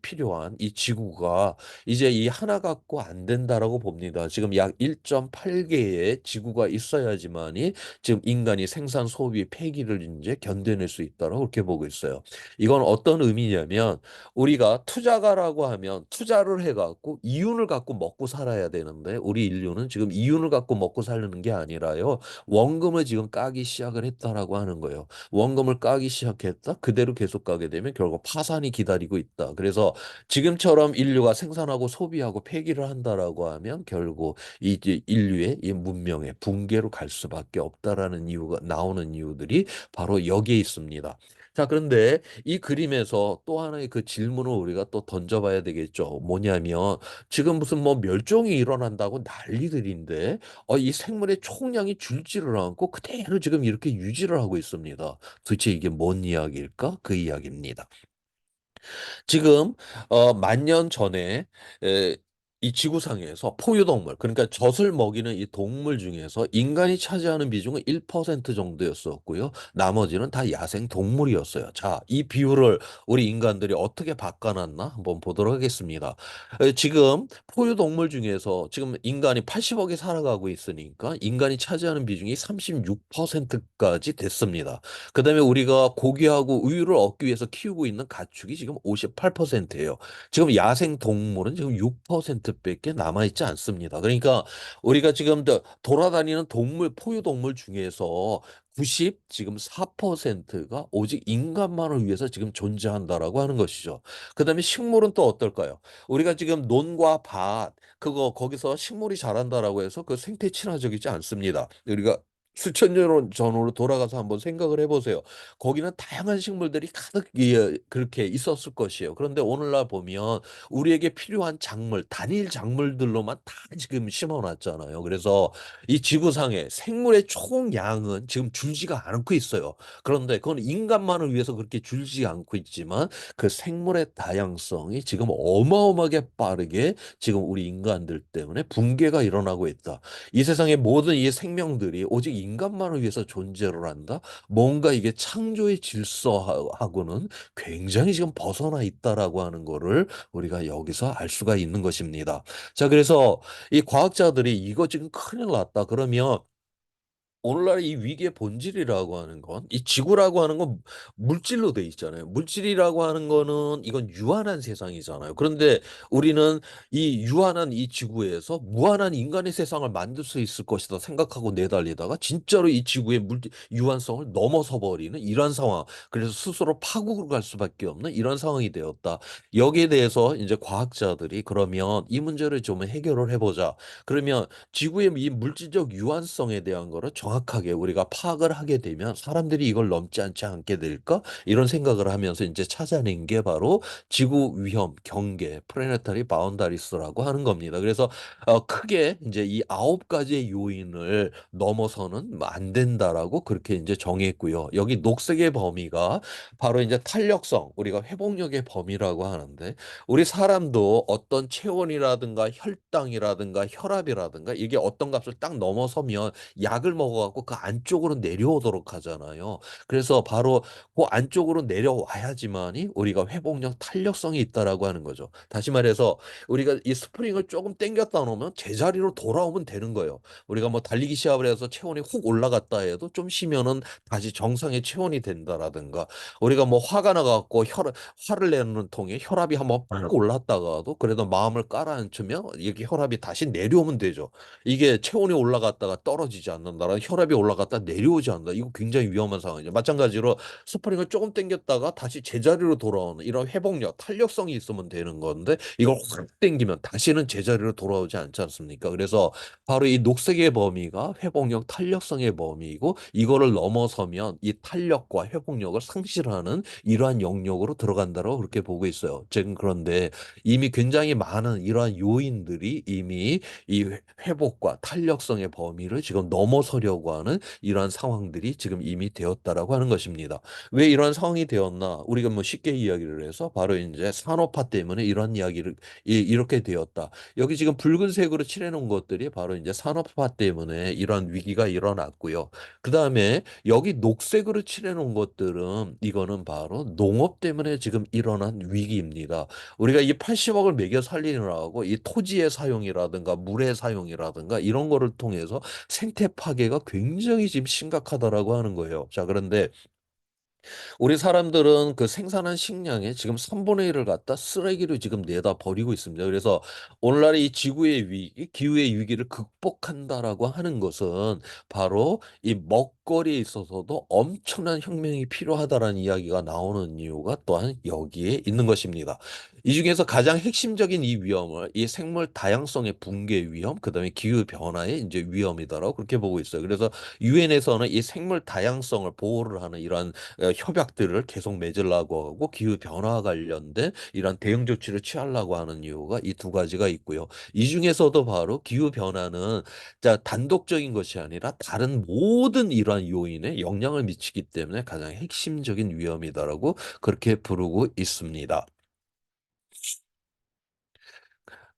필요한 이 지구가 이제 이 하나 갖고 안 된다라고 봅니다. 지금 약 1.8개의 지구가 있어야지만이 지금 인간이 생산, 소비, 폐기를 이제 견뎌낼 수 있다라고 그렇게 보고 있어요. 이건 어떤 의미냐면 우리가 투자가라고 하면 투자를 해갖고 이윤을 갖고 먹고 살아야 되는데 우리 인류는 지금 이윤을 갖고 먹고 살는 게 아니라요. 원금을 지금 까기 시작을 했다라고 하는 거예요. 원금을 까기 시작했다. 그대로 계속 가게 되면 결국 파산이 기다리고 있다. 그래서 지금처럼 인류가 생산하고 소비하고 폐기를 한다라고 하면 결국 이 인류의 이 문명의 붕괴로 갈 수밖에 없다라는 이유가 나오는 이유들이 바로 여기에 있습니다. 자, 그런데 이 그림에서 또 하나의 그 질문을 우리가 또 던져봐야 되겠죠. 뭐냐면 지금 무슨 뭐 멸종이 일어난다고 난리들인데 이 생물의 총량이 줄지를 않고 그대로 지금 이렇게 유지를 하고 있습니다. 도대체 이게 뭔 이야기일까? 그 이야기입니다. 지금 만 년 전에 에, 이 지구상에서 포유동물 그러니까 젖을 먹이는 이 동물 중에서 인간이 차지하는 비중은 1% 정도였었고요. 나머지는 다 야생 동물이었어요. 자, 이 비율을 우리 인간들이 어떻게 바꿔놨나 한번 보도록 하겠습니다. 지금 포유동물 중에서 지금 인간이 80억이 살아가고 있으니까 인간이 차지하는 비중이 36%까지 됐습니다. 그다음에 우리가 고기하고 우유를 얻기 위해서 키우고 있는 가축이 지금 58%예요. 지금 야생 동물은 지금 6%밖에 남아 있지 않습니다. 그러니까 우리가 지금 돌아다니는 동물 포유 동물 중에서 90 지금 4%가 오직 인간만을 위해서 지금 존재한다라고 하는 것이죠. 그다음에 식물은 또 어떨까요? 우리가 지금 논과 밭 그거 거기서 식물이 자란다라고 해서 그 생태 친화적이지 않습니다. 우리가 수천 년 전으로 돌아가서 한번 생각을 해보세요. 거기는 다양한 식물들이 가득 그렇게 있었을 것이에요. 그런데 오늘날 보면 우리에게 필요한 작물, 단일 작물들로만 다 지금 심어놨잖아요. 그래서 이 지구상의 생물의 총량은 지금 줄지가 않고 있어요. 그런데 그건 인간만을 위해서 그렇게 줄지 않고 있지만 그 생물의 다양성이 지금 어마어마하게 빠르게 지금 우리 인간들 때문에 붕괴가 일어나고 있다. 이 세상의 모든 이 생명들이 오직 인간만을 위해서 존재를 한다. 뭔가 이게 창조의 질서하고는 굉장히 지금 벗어나 있다라고 하는 거를 우리가 여기서 알 수가 있는 것입니다. 자, 그래서 이 과학자들이 이거 지금 큰일 났다. 그러면 오늘날 이 위기의 본질이라고 하는 건, 이 지구라고 하는 건 물질로 돼 있잖아요. 물질이라고 하는 거는 이건 유한한 세상이잖아요. 그런데 우리는 이 유한한 이 지구에서 무한한 인간의 세상을 만들 수 있을 것이다 생각하고 내달리다가 진짜로 이 지구의 유한성을 넘어서 버리는 이런 상황. 그래서 스스로 파국으로 갈 수밖에 없는 이런 상황이 되었다. 여기에 대해서 이제 과학자들이 그러면 이 문제를 좀 해결을 해보자. 그러면 지구의 이 물질적 유한성에 대한 거를 정확히 정확하게 우리가 파악을 하게 되면 '사람들이 이걸 넘지 않지 않게 될까?' 이런 생각을 하면서 인제 찾아낸 게 바로 지구 위험 경계 플래네터리 바운다리스라고 하는 겁니다. 그래서 크게 인제 이 9 가지의 요인을 넘어서는 뭐 안 된다라고 그렇게 인제 정했고요. 여기 녹색의 범위가 바로 인제 탄력성 우리가 회복력의 범위라고 하는데 우리 사람도 어떤 체온이라든가 혈당이라든가 혈압이라든가 이게 어떤 값을 딱 넘어서면 약을 먹어 갖고 그 안쪽으로 내려오도록 하잖아요. 그래서 바로 고 안쪽으로 내려와야지만이 우리가 회복력 탄력성이 있다라고 하는 거죠. 다시 말해서 우리가 이 스프링을 쪼금 당겼다 놓으면 제자리로 돌아오면 되는 거예요. 우리가 뭐 달리기 시합을 해서 체온이 훅 올라갔다 해도 좀 쉬면은 다시 정상의 체온이 된다라든가 우리가 뭐 화가 나 갖고 혈압 화를 내는 통에 혈압이 한번 팍 올랐다가도 그래도 마음을 가라앉히면 이게 혈압이 다시 내려오면 되죠. 이게 체온이 올라갔다가 떨어지지 않는다라 혈압이 올라갔다 내려오지 않는다. 이거 굉장히 위험한 상황이죠. 마찬가지로 스프링을 쪼금 당겼다가 다시 제자리로 돌아오는 이런 회복력, 탄력성이 있으면 되는 건데 이걸 확 당기면 다시는 제자리로 돌아오지 않지 않습니까? 그래서 바로 이 녹색의 범위가 회복력, 탄력성의 범위이고 이거를 넘어서면 이 탄력과 회복력을 상실하는 이러한 영역으로 들어간다라고 그렇게 보고 있어요. 지금 그런데 이미 굉장히 많은 이러한 요인들이 이미 이 회복과 탄력성의 범위를 지금 넘어서려고 하는 이러한 상황들이 지금 이미 되었다라고 하는 것입니다. 왜 이런 상황이 되었나? 우리가 뭐 쉽게 이야기를 해서 바로 인제 산업화 때문에 이런 이야기를 이렇게 되었다. 여기 지금 붉은색으로 칠해 놓은 것들이 바로 인제 산업화 때문에 이런 위기가 일어났고요. 그다음에 여기 녹색으로 칠해 놓은 것들은 이거는 바로 농업 때문에 지금 일어난 위기입니다. 우리가 이 80억을 먹여 살리느라고 이 토지의 사용이라든가 물의 사용이라든가 이런 거를 통해서 생태 파괴가 굉장히 지금 심각하다라고 하는 거예요. 자 그런데 우리 사람들은 그 생산한 식량의 지금 3분의 1을 갖다 쓰레기로 지금 내다 버리고 있습니다. 그래서 오늘날 이 지구의 위기, 기후의 위기를 극복한다라고 하는 것은 바로 이 먹거리에 있어서도 엄청난 혁명이 필요하다라는 이야기가 나오는 이유가 또한 여기에 있는 것입니다. 이 중에서 가장 핵심적인 이 위험을 이 생물 다양성의 붕괴 위험, 그다음에 기후 변화의 인제 위험이다라고 그렇게 보고 있어요. 그래서 유엔에서는 이 생물 다양성을 보호를 하는 이러한 협약들을 계속 맺으려고 하고 기후 변화와 관련된 이런 대응 조치를 취하려고 하는 이유가 이 두 가지가 있고요. 이 중에서도 바로 기후 변화는 자 단독적인 것이 아니라 다른 모든 이러한 요인에 영향을 미치기 때문에 가장 핵심적인 위험이다라고 그렇게 부르고 있습니다.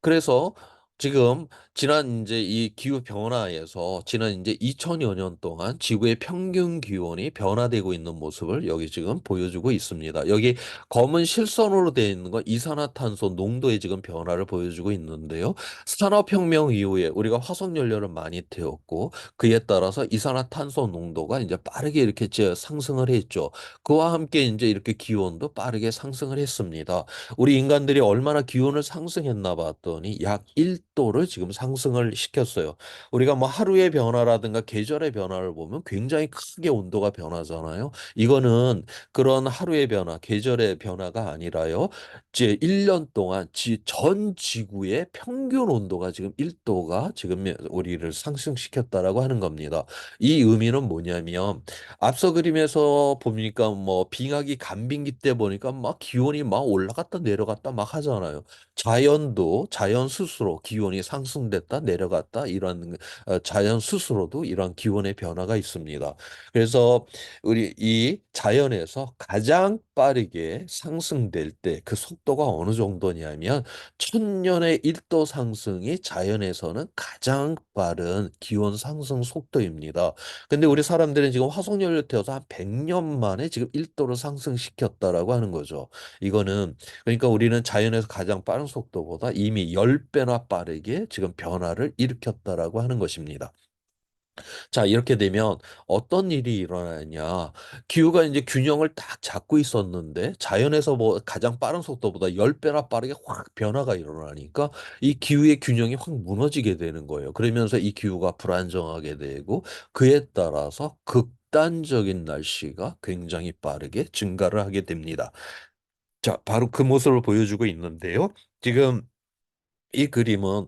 그래서 지금 지난 인제 이 기후 변화에서 지난 인제 2000여 년 동안 지구의 평균 기온이 변화되고 있는 모습을 여기 지금 보여주고 있습니다. 여기 검은 실선으로 되어 있는 건 이산화탄소 농도의 지금 변화를 보여주고 있는데요. 산업혁명 이후에 우리가 화석 연료를 많이 태웠고 그에 따라서 이산화탄소 농도가 인제 빠르게 이렇게 상승을 했죠. 그와 함께 인제 이렇게 기온도 빠르게 상승을 했습니다. 우리 인간들이 얼마나 기온을 상승했나 봤더니 약 1 도를 지금 상승을 시켰어요. 우리가 뭐 하루의 변화라든가 계절의 변화를 보면 굉장히 크게 온도가 변하잖아요. 이거는 그런 하루의 변화, 계절의 변화가 아니라요. 이제 1년 동안 전 지구의 평균 온도가 지금 1 도가 지금 우리를 상승시켰다라고 하는 겁니다. 이 의미는 뭐냐면 앞서 그림에서 보니까 뭐 빙하기 간빙기 때 보니까 막 기온이 막 올라갔다 내려갔다 막 하잖아요. 자연도 자연 스스로 기온이 상승됐다 내려갔다 이런 자연 스스로도 이런 기온의 변화가 있습니다. 그래서 우리 이 자연에서 가장 빠르게 상승될 때 그 속도가 어느 정도냐면 1000년의 1도 상승이 자연에서는 가장 빠른 기온 상승 속도입니다. 근데 우리 사람들은 지금 화석연료 태워서 한 100년 만에 지금 1 도를 상승시켰다라고 하는 거죠. 이거는 그러니까 우리는 자연에서 가장 빠른 속도보다 이미 10 배나 빠르게 지금 변화를 일으켰다라고 하는 것입니다. 자 이렇게 되면 어떤 일이 일어나냐. 기후가 인제 균형을 딱 잡고 있었는데 자연에서 뭐 가장 빠른 속도보다 10 배나 빠르게 확 변화가 일어나니까 이 기후의 균형이 확 무너지게 되는 거예요. 그러면서 이 기후가 불안정하게 되고 그에 따라서 극단적인 날씨가 굉장히 빠르게 증가를 하게 됩니다. 자 바로 그 모습을 보여주고 있는데요. 지금 이 그림은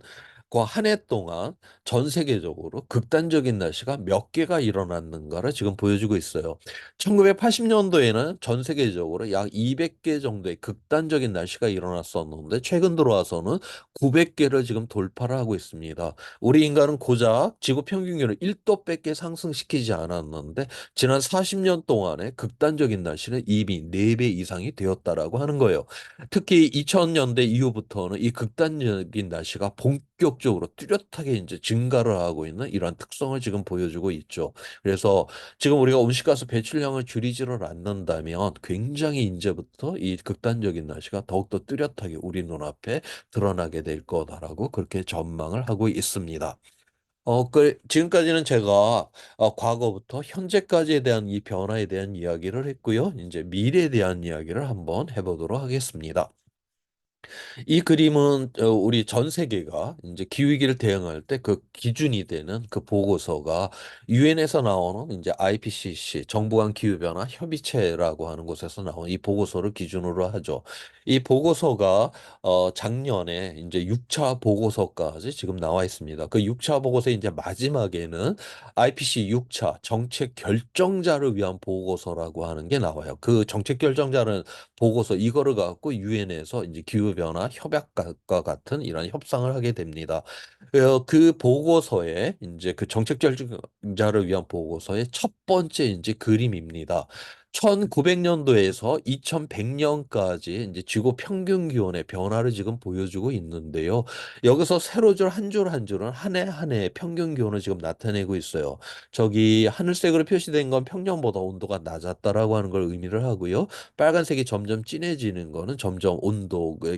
그 한 해 동안 전 세계적으로 극단적인 날씨가 몇 개가 일어났는가를 지금 보여주고 있어요. 1980년도에는 전 세계적으로 약 200개 정도의 극단적인 날씨가 일어났었는데 최근 들어와서는 900개를 지금 돌파를 하고 있습니다. 우리 인간은 고작 지구 평균기온을 1도밖에 상승시키지 않았는데 지난 40년 동안의 극단적인 날씨는 이미 4배 이상이 되었다라고 하는 거예요. 특히 2000년대 이후부터는 이 극단적인 날씨가 본격적으로 뚜렷하게 이제 증가를 하고 있는 이러한 특성을 지금 보여주고 있죠. 그래서 지금 우리가 온실가스 배출량을 줄이지를 않는다면 굉장히 이제부터 이 극단적인 날씨가 더욱더 뚜렷하게 우리 눈앞에 드러나게 될 거다라고 그렇게 전망을 하고 있습니다. 지금까지는 제가 과거부터 현재까지에 대한 이 변화에 대한 이야기를 했고요. 이제 미래에 대한 이야기를 한번 해보도록 하겠습니다. 이 그림은 우리 전 세계가 이제 기후위기를 대응할 때 그 기준이 되는 그 보고서가 유엔에서 나오는 이제 IPCC 정부 간 기후변화 협의체라고 하는 곳에서 나온 이 보고서를 기준으로 하죠. 이 보고서가 작년에 이제 6차 보고서까지 지금 나와 있습니다. 그 6차 보고서 이제 마지막에는 IPCC 6차 정책 결정자를 위한 보고서라고 하는 게 나와요. 그 정책 결정자는 보고서 이거를 갖고 유엔에서 이제 기후 변화 협약과 같은 이런 협상을 하게 됩니다. 그 보고서에 이제 그 정책 결정자를 위한 보고서의 첫 번째 이제 그림입니다. 1900년도에서 2100년까지 이제 지구 평균 기온의 변화를 지금 보여주고 있는데요. 여기서 세로줄 한 줄 한 줄은 한 해 한 해의 평균 기온을 지금 나타내고 있어요. 저기 하늘색으로 표시된 건 평년보다 온도가 낮았다라고 하는 걸 의미를 하고요. 빨간색이 점점 진해지는 거는 점점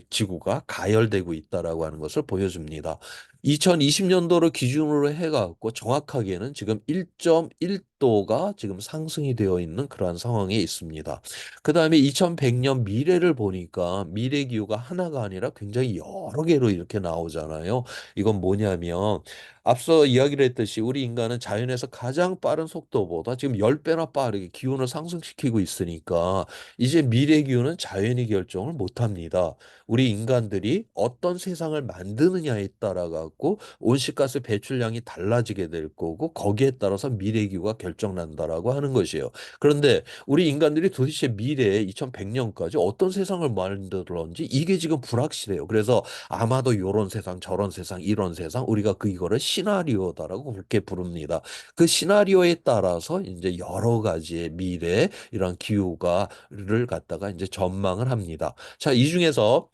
지구가 가열되고 있다라고 하는 것을 보여줍니다. 2020년도를 기준으로 해갖고 정확하게는 지금 1.1도가 지금 상승이 되어 있는 그러한 상황에 있습니다. 그 다음에 2100년 미래를 보니까 미래 기후가 하나가 아니라 굉장히 여러 개로 이렇게 나오잖아요. 이건 뭐냐면 앞서 이야기를 했듯이 우리 인간은 자연에서 가장 빠른 속도보다 지금 10배나 빠르게 기온을 상승시키고 있으니까 이제 미래 기후는 자연이 결정을 못 합니다. 우리 인간들이 어떤 세상을 만드느냐에 따라 갖고 온실가스 배출량이 달라지게 될 거고 거기에 따라서 미래 기후가 결정난다라고 하는 것이에요. 그런데 우리 인간들이 도대체 미래에 2100년까지 어떤 세상을 만들었는지 이게 지금 불확실해요. 그래서 아마도 요런 세상, 저런 세상, 이런 세상 우리가 이거를 시나리오다라고 그렇게 부릅니다. 그 시나리오에 따라서 이제 여러 가지의 미래 이런 기후가를 갖다가 이제 전망을 합니다. 자, 이 중에서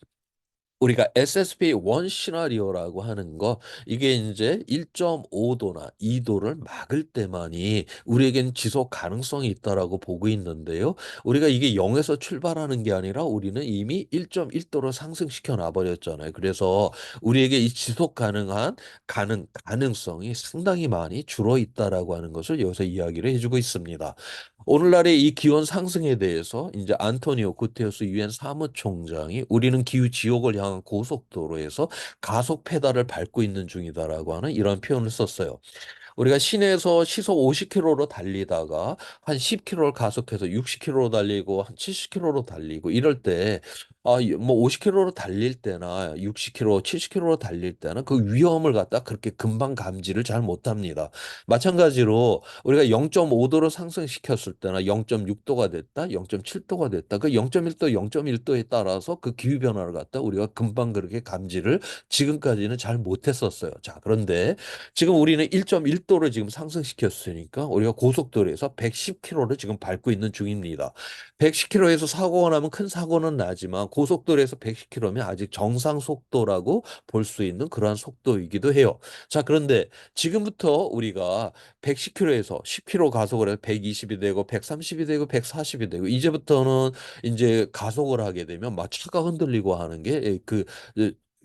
우리가 SSP 원 시나리오라고 하는 거 이게 이제 1.5도나 2도를 막을 때만이 우리에겐 지속 가능성이 있다라고 보고 있는데요. 우리가 이게 0에서 출발하는 게 아니라 우리는 이미 1.1도로 상승시켜 놔 버렸잖아요. 그래서 우리에게 이 지속 가능한 가능성이 상당히 많이 줄어 있다라고 하는 것을 여기서 이야기를 해주고 있습니다. 오늘날의 이 기온 상승에 대해서 이제 안토니오 구테우스 유엔 사무총장이 우리는 기후 지옥을 향한 고속도로에서 가속 페달을 밟고 있는 중이다라고 하는 이런 표현을 썼어요. 우리가 시내에서 시속 50km로 달리다가 한 10km를 가속해서 60km로 달리고 한 70km로 달리고 이럴 때 뭐 50km로 달릴 때나 60km, 70km로 달릴 때는 그 위험을 갖다 그렇게 금방 감지를 잘 못합니다. 마찬가지로 우리가 0.5도를 상승시켰을 때나 0.6도가 됐다, 0.7도가 됐다. 그 0.1도, 0.1도에 따라서 그 기후 변화를 갖다 우리가 금방 그렇게 감지를 지금까지는 잘 못했었어요. 자, 그런데 지금 우리는 1.1도를 지금 상승시켰으니까 우리가 고속도로에서 110km를 지금 밟고 있는 중입니다. 110km에서 사고가 나면 큰 사고는 나지만 고속도로에서 110km면 아직 정상 속도라고 볼 수 있는 그러한 속도이기도 해요. 자, 그런데 지금부터 우리가 110km에서 10km 가속을 해서 120이 되고 130이 되고 140이 되고 이제부터는 이제 가속을 하게 되면 막 차가 흔들리고 하는 게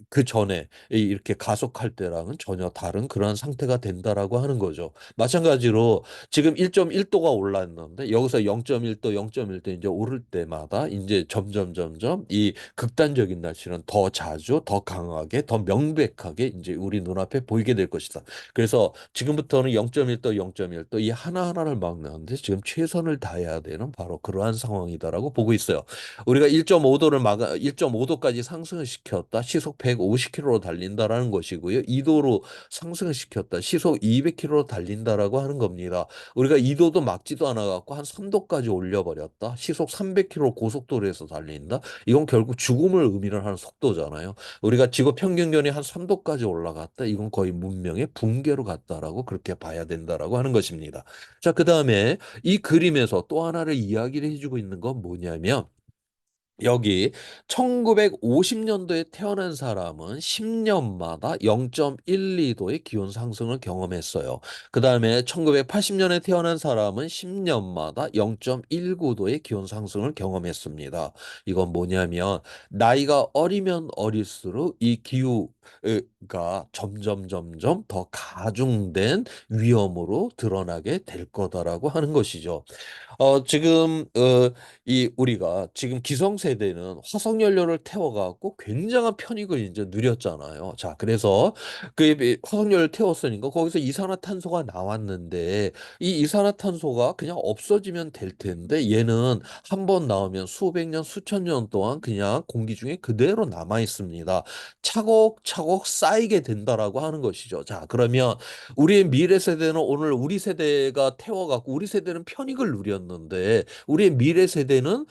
그 전에 이렇게 가속할 때랑은 전혀 다른 그런 상태가 된다라고 하는 거죠. 마찬가지로 지금 1.1도가 올랐는데 여기서 0.1도, 0.1도 이제 오를 때마다 이제 점점 이 극단적인 날씨는 더 자주, 더 강하게, 더 명백하게 이제 우리 눈앞에 보이게 될 것이다. 그래서 지금부터는 0.1도, 0.1도 이 하나하나를 막는데 지금 최선을 다해야 되는 바로 그러한 상황이다라고 보고 있어요. 우리가 1.5도를 1.5도까지 상승을 시켰다. 시속 150km로 달린다라는 것이고요. 2도로 상승시켰다. 시속 200km로 달린다라고 하는 겁니다. 우리가 2도도 막지도 않아 갖고 한 3도까지 올려버렸다. 시속 300km 고속도로에서 달린다. 이건 결국 죽음을 의미를 하는 속도잖아요. 우리가 지구 평균연이 한 3도까지 올라갔다. 이건 거의 문명의 붕괴로 갔다라고 그렇게 봐야 된다라고 하는 것입니다. 자, 그다음에 이 그림에서 또 하나를 이야기를 해주고 있는 건 뭐냐면 여기 1950년도에 태어난 사람은 10년마다 0.12도의 기온 상승을 경험했어요. 그 다음에 1980년에 태어난 사람은 10년마다 0.19도의 기온 상승을 경험했습니다. 이건 뭐냐면 나이가 어리면 어릴수록 이 기후가 점점 더 가중된 위험으로 드러나게 될 거다라고 하는 것이죠. 지금 이 우리가 지금 기성세대는 화석연료를 태워갖고 굉장한 편익을 이제 누렸잖아요. 자, 그래서 그 화석연료를 태웠으니까 거기서 이산화탄소가 나왔는데 이 이산화탄소가 그냥 없어지면 될 텐데 얘는 한 번 나오면 수백 년, 수천 년 동안 그냥 공기 중에 그대로 남아 있습니다. 차곡차곡 쌓이게 된다라고 하는 것이죠. 자, 그러면 우리의 미래 세대는 오늘 우리 세대가 태워갖고 우리 세대는 편익을 누렸는데 우리의 미래 세대는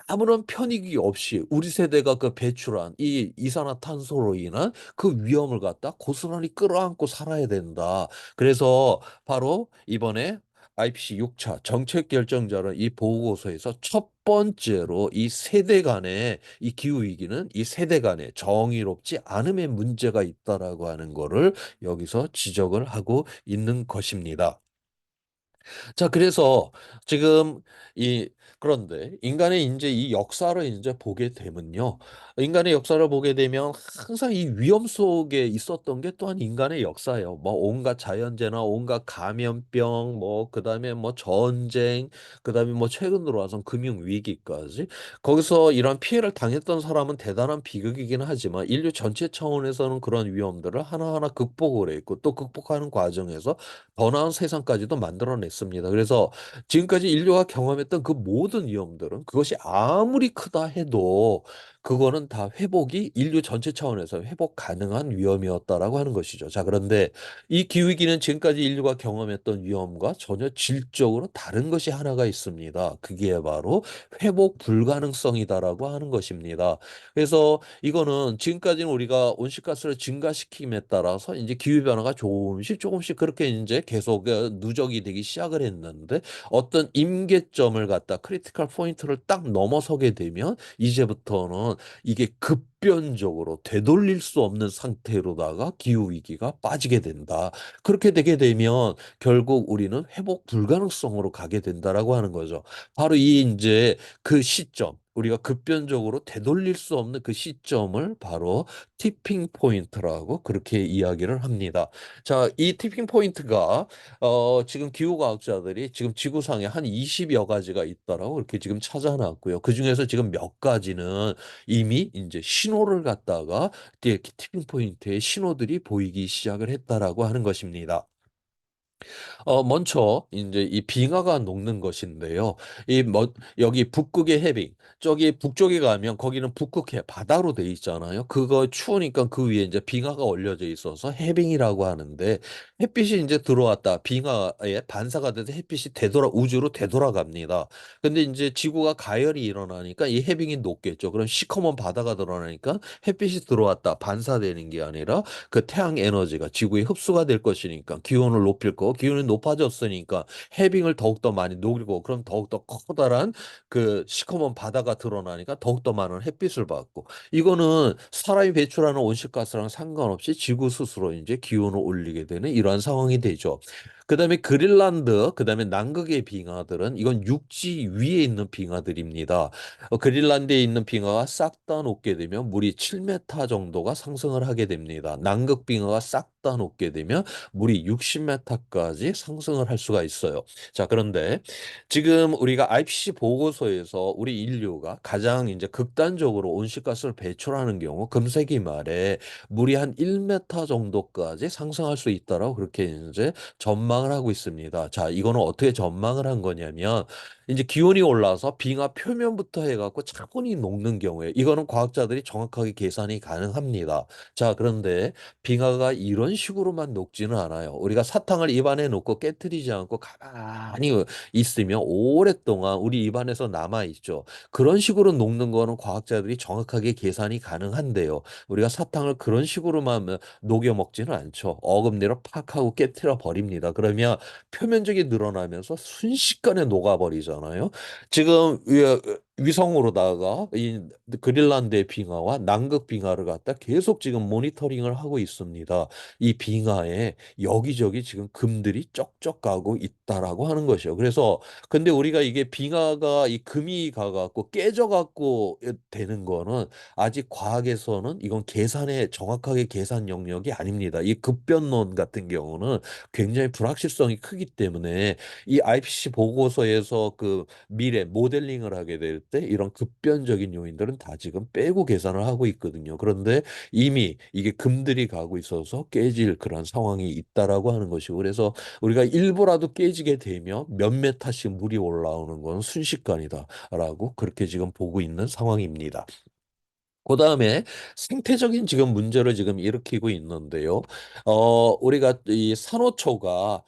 아무런 편익이 없이 우리 세대가 그 배출한 이 이산화탄소로 인한 그 위험을 갖다 고스란히 끌어안고 살아야 된다. 그래서 바로 이번에 IPCC 6차 정책 결정자는 이 보고서에서 첫 번째로 이 세대 간의 이 기후 위기는 이 세대 간의 정의롭지 않음의 문제가 있다라고 하는 거를 여기서 지적을 하고 있는 것입니다. 자, 그래서 지금 이 그런데 인간의 이제 이 역사를 이제 보게 되면요. 인간의 역사를 보게 되면 항상 이 위험 속에 있었던 게 또한 인간의 역사예요. 뭐 온갖 자연재해나 온갖 감염병, 뭐 그다음에 뭐 전쟁, 그다음에 뭐 최근 들어와서 금융 위기까지 거기서 이런 피해를 당했던 사람은 대단한 비극이긴 하지만 인류 전체 차원에서는 그런 위험들을 하나하나 극복을 했고 또 극복하는 과정에서 더 나은 세상까지도 만들어냈습니다. 그래서 지금까지 인류가 경험했던 그 모든 위험들은 그것이 아무리 크다 해도 그거는 다 회복이 인류 전체 차원에서 회복 가능한 위험이었다라고 하는 것이죠. 자, 그런데 이 기후위기는 지금까지 인류가 경험했던 위험과 전혀 질적으로 다른 것이 하나가 있습니다. 그게 바로 회복 불가능성이다라고 하는 것입니다. 그래서 이거는 지금까지는 우리가 온실가스를 증가시킴에 따라서 이제 기후 변화가 조금씩 그렇게 이제 계속 누적이 되기 시작을 했는데 어떤 임계점을 갖다 크리티컬 포인트를 딱 넘어서게 되면 이제부터는 이게 급변적으로 되돌릴 수 없는 상태로다가 기후 위기가 빠지게 된다. 그렇게 되게 되면 결국 우리는 회복 불가능성으로 가게 된다라고 하는 거죠. 바로 이 이제 그 시점 우리가 급변적으로 되돌릴 수 없는 그 시점을 바로 티핑 포인트라고 그렇게 이야기를 합니다. 자, 이 티핑 포인트가 지금 기후과학자들이 지금 지구상에 한 20여 가지가 있다라고 그렇게 지금 찾아놨고요. 그중에서 지금 몇 가지는 이미 이제 신호를 갖다가 티핑 포인트의 신호들이 보이기 시작을 했다라고 하는 것입니다. 먼저 이제 이 빙하가 녹는 것인데요. 여기 북극의 해빙, 저기 북쪽에 가면 거기는 북극해 바다로 돼 있잖아요. 그거 추우니까 그 위에 이제 빙하가 올려져 있어서 해빙이라고 하는데 햇빛이 이제 들어왔다. 빙하에 반사가 돼서 햇빛이 우주로 되돌아갑니다. 근데 이제 지구가 가열이 일어나니까 이 해빙이 녹겠죠. 그럼 시커먼 바다가 드러나니까 햇빛이 들어왔다. 반사되는 게 아니라 그 태양 에너지가 지구에 흡수가 될 것이니까 기온을 높일 거, 기온이 높아졌으니까 해빙을 더욱더 많이 녹이고 그럼 더욱더 커다란 그 시커먼 바다가 드러나니까 더욱더 많은 햇빛을 받고 이거는 사람이 배출하는 온실가스랑 상관없이 지구 스스로 이제 기온을 올리게 되는 이러한 상황이 되죠. 그다음에 그린란드, 그다음에 남극의 빙하들은 이건 육지 위에 있는 빙하들입니다. 그린란드에 있는 빙하가 싹 다 녹게 되면 물이 7m 정도가 상승을 하게 됩니다. 남극 빙하가 싹 쏟다 놓게 되면 물이 60m까지 상승을 할 수가 있어요. 자, 그런데 지금 우리가 IPCC 보고서에서 우리 인류가 가장 이제 극단적으로 온실가스를 배출하는 경우 금세기 말에 물이 한 1m 정도까지 상승할 수 있다라고 그렇게 이제 전망을 하고 있습니다. 자, 이거는 어떻게 전망을 한 거냐면 이제 기온이 올라서 빙하 표면부터 해갖고 차분히 녹는 경우에 이거는 과학자들이 정확하게 계산이 가능합니다. 자, 그런데 빙하가 이런 식으로만 녹지는 않아요. 우리가 사탕을 입안에 넣고 깨뜨리지 않고 가만히 있으면 오랫동안 우리 입안에서 남아있죠. 그런 식으로 녹는 거는 과학자들이 정확하게 계산이 가능한데요. 우리가 사탕을 그런 식으로만 녹여 먹지는 않죠. 어금니로 팍 하고 깨뜨려 버립니다. 그러면 표면적이 늘어나면서 순식간에 녹아버리잖아요. 지금 위성으로다가 이 그린란드의 빙하와 남극 빙하를 갖다 계속 지금 모니터링을 하고 있습니다. 이 빙하에 여기저기 지금 금들이 쩍쩍 가고 있다라고 하는 것이요. 그래서 근데 우리가 이게 빙하가 이 금이 가갖고 깨져갖고 되는 거는 아직 과학에서는 이건 계산에 정확하게 계산 영역이 아닙니다. 이 급변론 같은 경우는 굉장히 불확실성이 크기 때문에 이 IPCC 보고서에서 그 미래 모델링을 하게 될 때 이런 급변적인 요인들은 다 지금 빼고 계산을 하고 있거든요. 그런데 이미 이게 금들이 가고 있어서 깨질 그런 상황이 있다라고 하는 것이고 그래서 우리가 일부라도 깨지게 되면 몇 메타씩 물이 올라오는 건 순식간이다라고 그렇게 지금 보고 있는 상황입니다. 그다음에 생태적인 지금 문제를 지금 일으키고 있는데요. 우리가 이 산호초가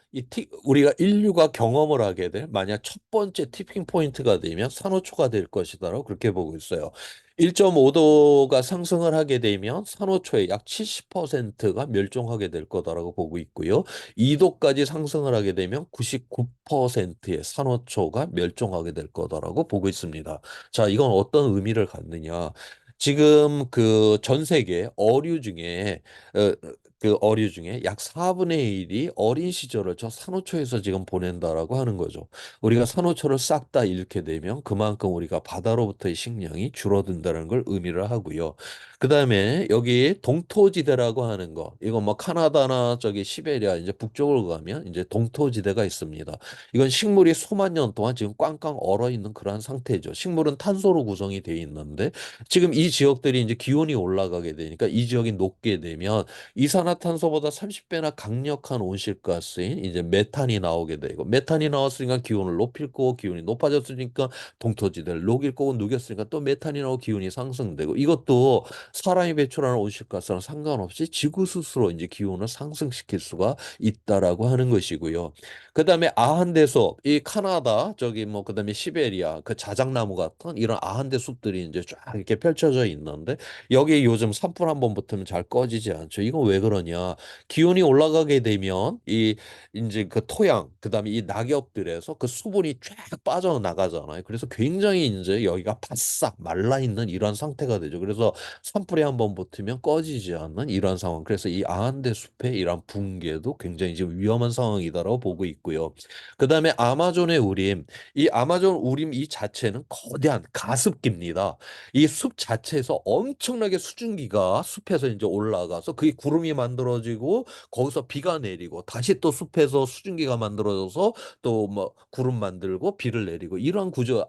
우리가 인류가 경험을 하게 될 만약 첫 번째 티핑 포인트가 되면 산호초가 될 것이다라고 그렇게 보고 있어요. 1.5도가 상승을 하게 되면 산호초의 약 70%가 멸종하게 될 거다라고 보고 있고요. 2도까지 상승을 하게 되면 99%의 산호초가 멸종하게 될 거다라고 보고 있습니다. 자, 이건 어떤 의미를 갖느냐? 지금 그 전 세계 어류 중에 어, 그 어류 중에 약 4분의 1이 어린 시절을 저 산호초에서 지금 보낸다라고 하는 거죠. 우리가 산호초를 싹 다 잃게 되면 그만큼 우리가 바다로부터의 식량이 줄어든다는 걸 의미를 하고요. 그다음에 여기 동토지대라고 하는 거, 이거 뭐 카나다나 저기 시베리아 이제 북쪽으로 가면 이제 동토지대가 있습니다. 이건 식물이 수만 년 동안 지금 꽝꽝 얼어 있는 그러한 상태죠. 식물은 탄소로 구성이 돼 있는데 지금 이 지역들이 이제 기온이 올라가게 되니까 이 지역이 녹게 되면 이산화탄소보다 30배나 강력한 온실가스인 이제 메탄이 나오게 되고 메탄이 나왔으니까 기온을 높일 거고 기온이 높아졌으니까 동토지대를 녹일 거고 녹였으니까 또 메탄이 나오고 기온이 상승되고 이것도 사람이 배출하는 온실가스랑 상관없이 지구 스스로 이제 기온을 상승시킬 수가 있다라고 하는 것이고요. 그다음에 아한대숲, 이 카나다 저기 뭐 그다음에 시베리아 그 자작나무 같은 이런 아한대 숲들이 이제 쫙 이렇게 펼쳐져 있는데 여기 요즘 산불 한 번 붙으면 잘 꺼지지 않죠. 이건 왜 그러냐? 기온이 올라가게 되면 이 이제 그 토양 그다음에 이 낙엽들에서 그 수분이 쫙 빠져나가잖아요. 그래서 굉장히 이제 여기가 바싹 말라 있는 이런 상태가 되죠. 그래서 산불이 한 번 붙으면 꺼지지 않는 이런 상황. 그래서 이 아한대 숲의 이런 붕괴도 굉장히 지금 위험한 상황이다라고 보고 있고요. 그다음에 아마존의 우림, 이 아마존 우림 이 자체는 거대한 가습기입니다. 이 숲 자체에서 엄청나게 수증기가 숲에서 이제 올라가서 그게 구름이 만들어지고 거기서 비가 내리고 다시 또 숲에서 수증기가 만들어져서 또 뭐 구름 만들고 비를 내리고 이러한 구조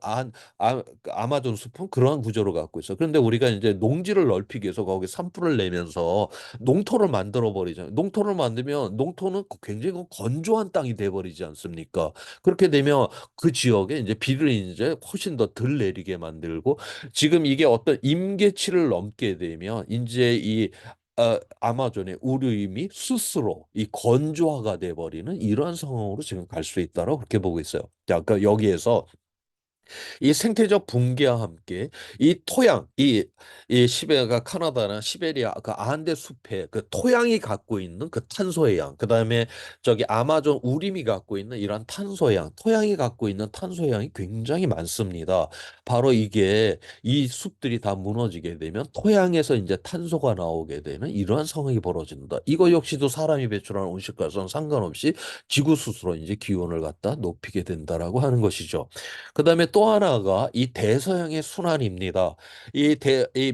아마존 숲은 그러한 구조를 갖고 있어. 그런데 우리가 이제 농지를 넓히기 위해서 거기 산불을 내면서 농토를 만들어 버리잖아요. 농토를 만들면 농토는 굉장히 건조한 땅이 돼 버리지 않습니까? 그렇게 되면 그 지역에 이제 비를 이제 훨씬 더 덜 내리게 만들고 지금 이게 어떤 임계치를 넘게 되면 이제 이 아마존의 우림이 스스로 이 건조화가 돼 버리는 이러한 상황으로 지금 갈 수 있다고 그렇게 보고 있어요. 자, 그러니까 여기에서 이 생태적 붕괴와 함께 이 토양, 이 시베리아, 카나다나 시베리아 그 안데 숲의 그 토양이 갖고 있는 그 탄소의 양, 그다음에 저기 아마존 우림이 갖고 있는 이러한 탄소의 양, 토양이 갖고 있는 탄소의 양이 굉장히 많습니다. 바로 이게 이 숲들이 다 무너지게 되면 토양에서 이제 탄소가 나오게 되는 이러한 상황이 벌어진다. 이거 역시도 사람이 배출하는 온실가스랑 상관없이 지구 스스로 이제 기온을 갖다 높이게 된다라고 하는 것이죠. 그다음에 또 하나가 이 대서양의 순환입니다. 이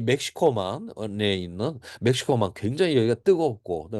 멕시코만에 있는 멕시코만 굉장히 여기가 뜨겁고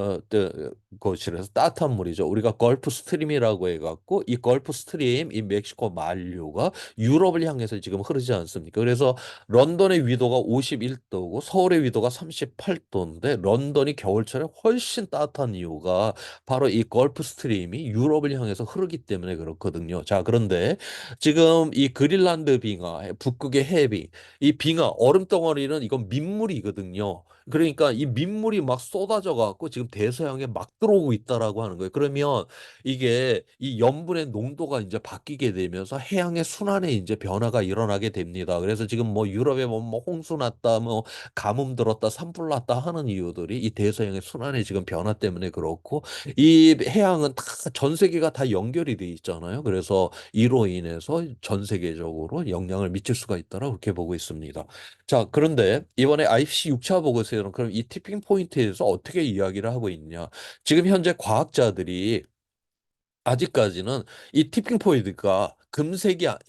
곳이라서 따뜻한 물이죠. 우리가 걸프 스트림이라고 해갖고 이 걸프 스트림 이 멕시코 만류가 유럽을 향해서 지금 흐르지 않습니까? 그래서 런던의 위도가 51도고 서울의 위도가 38도인데 런던이 겨울철에 훨씬 따뜻한 이유가 바로 이 걸프 스트림이 유럽을 향해서 흐르기 때문에 그렇거든요. 자, 그런데 지금 이 그린란드 빙하, 북극의 해빙, 이 빙하 얼음 덩어리는 이건 민물이거든요. 그러니까 이 민물이 막 쏟아져 갖고 지금 대서양에 막 들어오고 있다라고 하는 거예요. 그러면 이게 이 염분의 농도가 이제 바뀌게 되면서 해양의 순환에 이제 변화가 일어나게 됩니다. 그래서 지금 뭐 유럽에 뭐 홍수 났다, 뭐 가뭄 들었다, 산불 났다 하는 이유들이 이 대서양의 순환의 지금 변화 때문에 그렇고 이 해양은 다 전 세계가 다 연결이 돼 있잖아요. 그래서 이로 인해서 전 세계적으로 영향을 미칠 수가 있다고 그렇게 보고 있습니다. 자, 그런데 이번에 IPCC 6차 보고서에는 그럼 이 티핑 포인트에 대해서 어떻게 이야기를 하고 있냐? 지금 현재 과학자들이 아직까지는 이 티핑 포인트가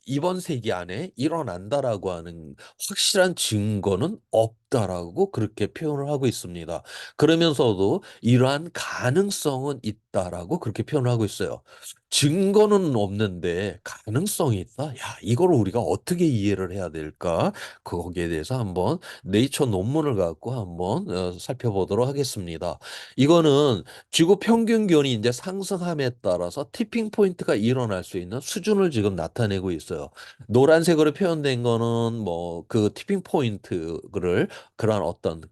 이번 세기 안에 일어난다라고 하는 확실한 증거는 없다라고 그렇게 표현을 하고 있습니다. 그러면서도 이러한 가능성은 있다라고 그렇게 표현을 하고 있어요. 증거는 없는데 가능성이 있다? 야, 이걸 우리가 어떻게 이해를 해야 될까? 거기에 대해서 한번 네이처 논문을 갖고 한번 살펴보도록 하겠습니다. 이거는 지구 평균 기온이 이제 상승함에 따라서 티핑 포인트가 일어날 수 있는 수준을 지금 나타내고 있어요. 노란색으로 표현된 거는 뭐 그 티핑 포인트를 그런 어떤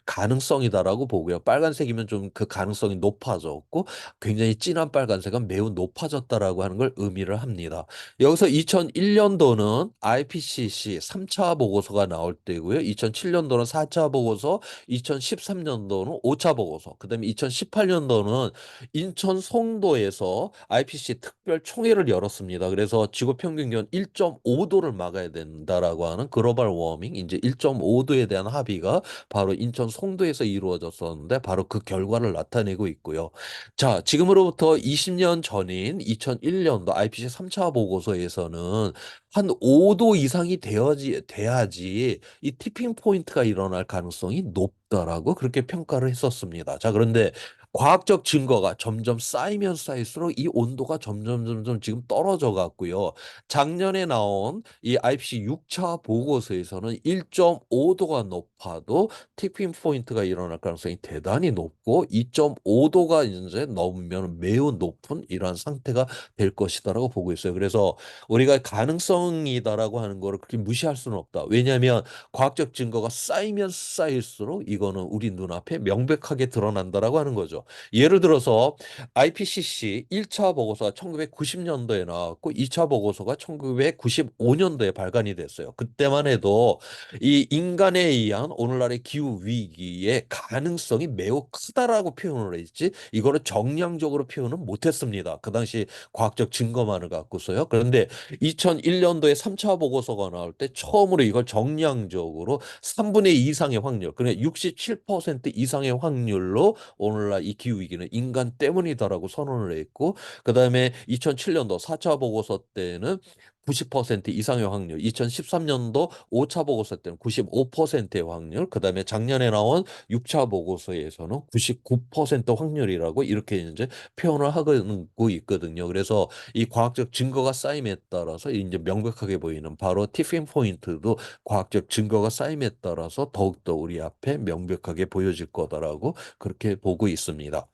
가능성이다라고 보고요. 빨간색이면 좀 그 가능성이 높아졌고 굉장히 진한 빨간색은 매우 높아졌다라고 하는 걸 의미를 합니다. 여기서 2001년도는 IPCC 3차 보고서가 나올 때고요. 2007년도는 4차 보고서, 2013년도는 5차 보고서, 그다음에 2018년도는 인천 송도에서 IPCC 특별 총회를 열었습니다. 그래서 지구 평균 기온 1.5도를 막아야 된다라고 하는 글로벌 워밍 이제 1.5도에 대한 합의가 바로 인천 송도에서 이루어졌었는데 바로 그 결과를 나타내고 있고요. 자, 지금으로부터 20년 전인 2001년도 IPCC 3차 보고서에서는 한 5도 이상이 돼야지 이 티핑 포인트가 일어날 가능성이 높다라고 그렇게 평가를 했었습니다. 자, 그런데 과학적 증거가 점점 쌓이면 쌓일수록 이 온도가 점점 지금 떨어져 갔고요. 작년에 나온 이 IPCC 6차 보고서에서는 1.5도가 높아도 티핑 포인트가 일어날 가능성이 대단히 높고 2.5도가 이제 넘으면 매우 높은 이러한 상태가 될 것이다라고 보고 있어요. 그래서 우리가 가능성이다라고 하는 거를 그렇게 무시할 수는 없다. 왜냐하면 과학적 증거가 쌓이면 쌓일수록 이거는 우리 눈앞에 명백하게 드러난다라고 하는 거죠. 예를 들어서 IPCC 1차 보고서가 1990년도에 나왔고 2차 보고서가 1995년도에 발간이 됐어요. 그때만 해도 이 인간에 의한 오늘날의 기후 위기의 가능성이 매우 크다라고 표현을 했지 이거를 정량적으로 표현은 못했습니다. 그 당시 과학적 증거만을 갖고서요. 그런데 2001년도에 3차 보고서가 나올 때 처음으로 이걸 정량적으로 3분의 2 이상의 확률, 그러니까 67% 이상의 확률로 오늘날 이 기후 위기는 인간 때문이다라고 선언을 했고, 그다음에 2007년도 4차 보고서 때는 90% 이상의 확률, 2013년도 5차 보고서 때는 95%의 확률, 그다음에 작년에 나온 6차 보고서에서는 99% 확률이라고 이렇게 이제 표현을 하고 있거든요. 그래서 이 과학적 증거가 쌓임에 따라서 이제 명백하게 보이는 바로 티핑 포인트도 과학적 증거가 쌓임에 따라서 더욱더 우리 앞에 명백하게 보여질 거다라고 그렇게 보고 있습니다.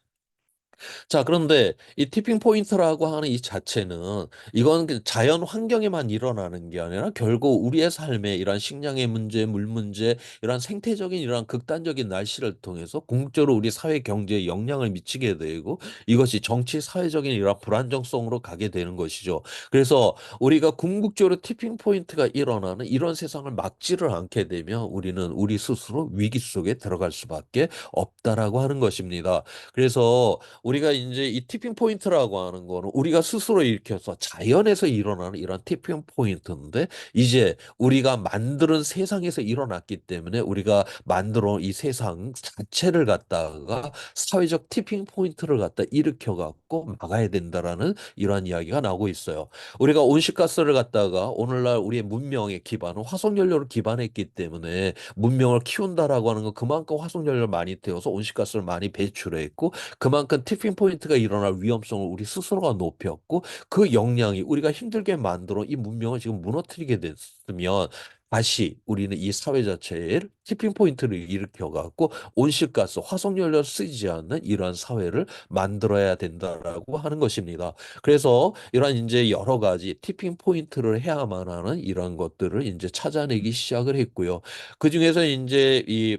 자, 그런데 이 티핑 포인트라고 하는 이 자체는 이건 그 자연 환경에만 일어나는 게 아니라 결국 우리의 삶에 이러한 식량의 문제, 물 문제, 이러한 생태적인 이러한 극단적인 날씨를 통해서 궁극적으로 우리 사회 경제에 영향을 미치게 되고 이것이 정치 사회적인 이러한 불안정성으로 가게 되는 것이죠. 그래서 우리가 궁극적으로 티핑 포인트가 일어나는 이런 세상을 막지를 않게 되면 우리는 우리 스스로 위기 속에 들어갈 수밖에 없다라고 하는 것입니다. 그래서 우리가 이제 이 티핑 포인트라고 하는 거는 우리가 스스로 일으켜서 자연에서 일어나는 이런 티핑 포인트인데 이제 우리가 만드는 세상에서 일어났기 때문에 우리가 만들어 온 이 세상 자체를 갖다가 사회적 티핑 포인트를 갖다 일으켜 갖고 갖고 막아야 된다라는 이러한 이야기가 나오고 있어요. 우리가 온실가스를 갖다가 오늘날 우리의 문명의 기반은 화석연료를 기반했기 때문에 문명을 키운다라고 하는 건 그만큼 화석연료를 많이 태워서 온실가스를 많이 배출했고 그만큼 티핑 포인트가 일어날 위험성을 우리 스스로가 높였고 그 역량이 우리가 힘들게 만들어 이 문명을 지금 무너뜨리게 됐으면 다시 우리는 이 사회 자체에 티핑 포인트를 일으켜 갖고 온실가스, 화석연료 쓰지 않는 이러한 사회를 만들어야 된다라고 하는 것입니다. 그래서 이러한 이제 여러 가지 티핑 포인트를 해야만 하는 이러한 것들을 이제 찾아내기 시작을 했고요. 그중에서 이제 이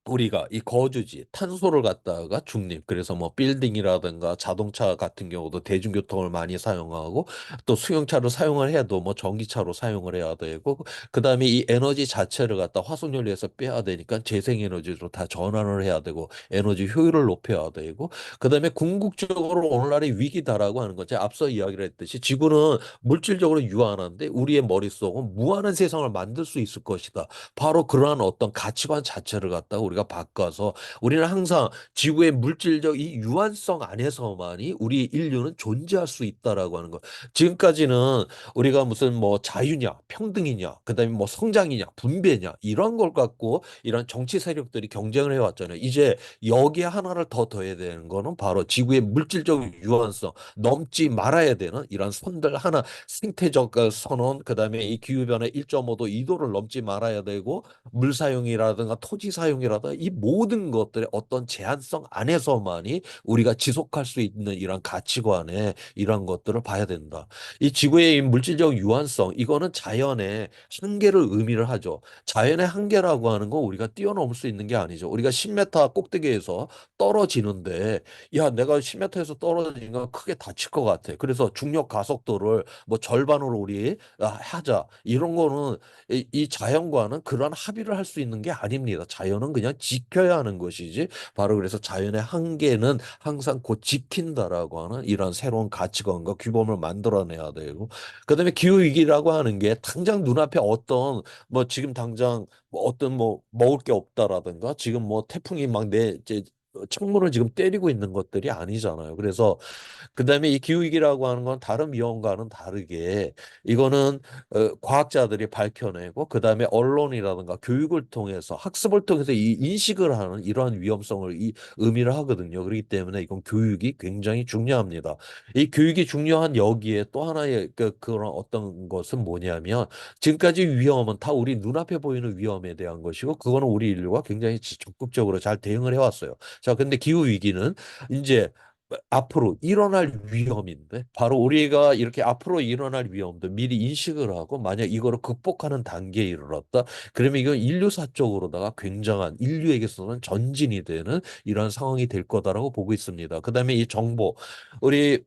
우리가 이 거주지 탄소를 갖다가 중립 그래서 뭐 빌딩이라든가 자동차 같은 경우도 대중교통을 많이 사용하고 또 수용차를 사용을 해도 뭐 전기차로 사용을 해야 되고 그다음에 이 에너지 자체를 갖다 화석연료에서 빼야 되니까 재생에너지로 다 전환을 해야 되고 에너지 효율을 높여야 되고 그다음에 궁극적으로 오늘날의 위기다라고 하는 거죠. 앞서 이야기를 했듯이 지구는 물질적으로 유한한데 우리의 머릿속은 무한한 세상을 만들 수 있을 것이다. 바로 그러한 어떤 가치관 자체를 갖다가 우리가 바꿔서 우리는 항상 지구의 물질적 이 유한성 안에서만이 우리 인류는 존재할 수 있다라고 하는 거. 지금까지는 우리가 무슨 뭐 자유냐, 평등이냐, 그다음에 뭐 성장이냐, 분배냐 이런 걸 갖고 이런 정치 세력들이 경쟁을 해왔잖아요. 이제 여기에 하나를 더 더해야 되는 거는 바로 지구의 물질적 유한성 넘지 말아야 되는 이런 선들 하나 생태적 선언, 그다음에 이 기후변화 1.5도, 2도를 넘지 말아야 되고 물 사용이라든가 토지 사용이라든가 이 모든 것들의 어떤 제한성 안에서만이 우리가 지속할 수 있는 이런 가치관에 이런 것들을 봐야 된다. 이 지구의 이 물질적 유한성 이거는 자연의 한계를 의미를 하죠. 자연의 한계라고 하는 건 우리가 뛰어넘을 수 있는 게 아니죠. 우리가 10m 꼭대기에서 떨어지는데 야 내가 10m에서 떨어지니까 크게 다칠 것 같아. 그래서 중력 가속도를 뭐 절반으로 우리 하자. 이런 거는 이 자연과는 그런 합의를 할 수 있는 게 아닙니다. 자연은 그냥 지켜야 하는 것이지. 바로 그래서 자연의 한계는 항상 곧 지킨다라고 하는 이런 새로운 가치관과 규범을 만들어내야 되고, 그다음에 기후 위기라고 하는 게 당장 눈앞에 어떤 뭐 지금 당장 뭐 어떤 뭐 먹을 게 없다라든가 지금 뭐 태풍이 막 내 창문을 지금 때리고 있는 것들이 아니잖아요. 그래서 그다음에 이 기후위기라고 하는 건 다른 위험과는 다르게 이거는 과학자들이 밝혀내고 그다음에 언론이라든가 교육을 통해서 학습을 통해서 이 인식을 하는 이러한 위험성을 의미를 하거든요. 그렇기 때문에 이건 교육이 굉장히 중요합니다. 이 교육이 중요한 여기에 또 하나의 그런 어떤 것은 뭐냐면 지금까지 위험은 다 우리 눈앞에 보이는 위험에 대한 것이고 그거는 우리 인류가 굉장히 적극적으로 잘 대응을 해왔어요. 자, 근데 기후 위기는 이제 앞으로 일어날 위험인데 바로 우리가 이렇게 앞으로 일어날 위험도 미리 인식을 하고 만약 이거를 극복하는 단계에 이르렀다 그러면 이건 인류사적으로다가 굉장한 인류에게서는 전진이 되는 이러한 상황이 될 거다라고 보고 있습니다. 그다음에 이 정보 우리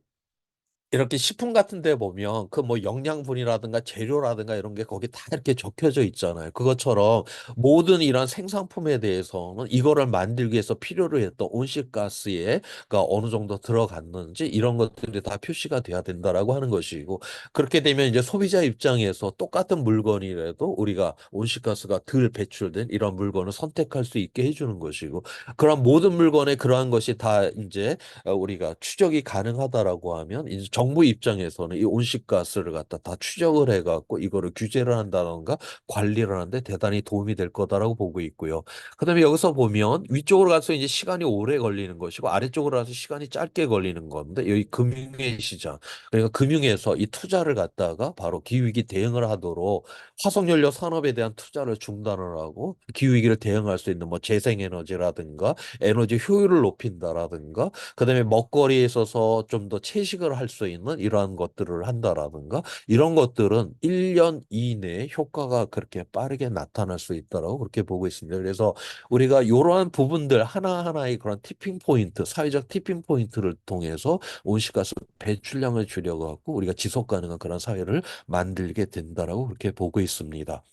이렇게 식품 같은 데 보면 그 뭐 영양분이라든가 재료라든가 이런 게 거기 다 이렇게 적혀져 있잖아요. 그것처럼 모든 이런 생산품에 대해서는 이거를 만들기 위해서 필요로 했던 온실가스가 어느 정도 들어갔는지 이런 것들이 다 표시가 돼야 된다라고 하는 것이고 그렇게 되면 이제 소비자 입장에서 똑같은 물건이라도 우리가 온실가스가 덜 배출된 이런 물건을 선택할 수 있게 해주는 것이고 그런 모든 물건에 그러한 것이 다 이제 우리가 추적이 가능하다라고 하면 이제 정부 입장에서는 이 온실가스를 갖다 다 추적을 해갖고 이거를 규제를 한다던가 관리를 하는데 대단히 도움이 될 거다라고 보고 있고요. 그다음에 여기서 보면 위쪽으로 가서 이제 시간이 오래 걸리는 것이고 아래쪽으로 가서 시간이 짧게 걸리는 건데 여기 금융의 시장 그러니까 금융에서 이 투자를 갖다가 바로 기후위기 대응을 하도록 화석연료 산업에 대한 투자를 중단을 하고 기후위기를 대응할 수 있는 뭐 재생에너지라든가 에너지 효율을 높인다라든가 그다음에 먹거리에 있어서 좀 더 채식을 할 수 있는 이러한 것들을 한다라든가 이런 것들은 1년 이내에 효과가 그렇게 빠르게 나타날 수 있다라고 그렇게 보고 있습니다. 그래서 우리가 이러한 부분들 하나하나의 그런 티핑 포인트, 사회적 티핑 포인트를 통해서 온실가스 배출량을 줄여갖고 우리가 지속 가능한 그런 사회를 만들게 된다라고 그렇게 보고 있습니다.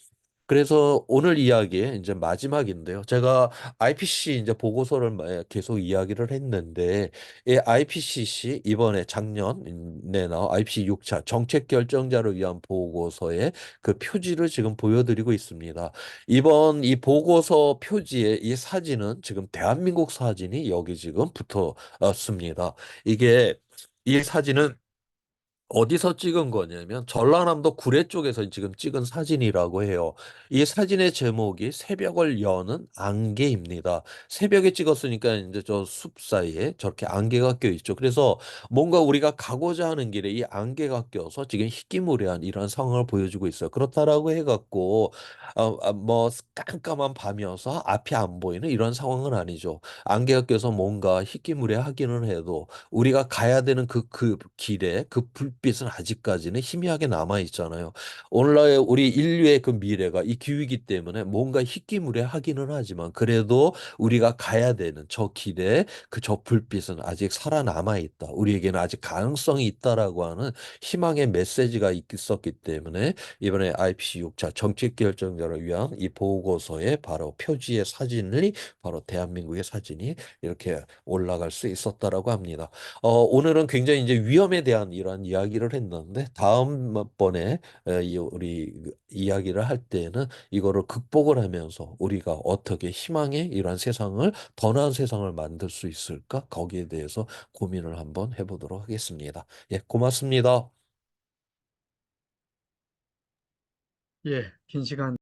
그래서 오늘 이야기 이제 마지막인데요. 제가 IPCC 이제 보고서를 계속 이야기를 했는데, 이 IPCC 이번에 작년에 나온 IPCC 6차 정책 결정자를 위한 보고서의 그 표지를 지금 보여드리고 있습니다. 이번 이 보고서 표지의 이 사진은 지금 대한민국 사진이 여기 지금 붙었습니다. 이게 이 사진은 어디서 찍은 거냐면 전라남도 구례 쪽에서 지금 찍은 사진이라고 해요. 이 사진의 제목이 새벽을 여는 안개입니다. 새벽에 찍었으니까 이제 저 숲 사이에 저렇게 안개가 껴 있죠. 그래서 뭔가 우리가 가고자 하는 길에 이 안개가 껴서 지금 희귀무례한 이런 상황을 보여주고 있어요. 그렇다라고 해갖고 뭐 깜깜한 밤이어서 앞이 안 보이는 이런 상황은 아니죠. 안개가 껴서 뭔가 희귀무례하기는 해도 우리가 가야 되는 그 길에 그 불빛은 아직까지는 희미하게 남아 있잖아요. 오늘날 우리 인류의 그 미래가 이 기후이기 때문에 뭔가 희귀무례하기는 하지만 그래도 우리가 가야 되는 저 길에 그 저 불빛은 아직 살아남아 있다. 우리에게는 아직 가능성이 있다라고 하는 희망의 메시지가 있었기 때문에 이번에 IPC 6차 정책 결정자를 위한 이 보고서의 바로 표지의 사진이 바로 대한민국의 사진이 이렇게 올라갈 수 있었다라고 합니다. 오늘은 굉장히 이제 위험에 대한 이러한 이야기를 했는데 다음번에 우리 이야기를 할 때에는 이거를 극복을 하면서 우리가 어떻게 희망의 이러한 세상을 더 나은 세상을 만들 수 있을까? 거기에 대해서 고민을 한번 해보도록 하겠습니다. 예, 고맙습니다. 예, 긴 시간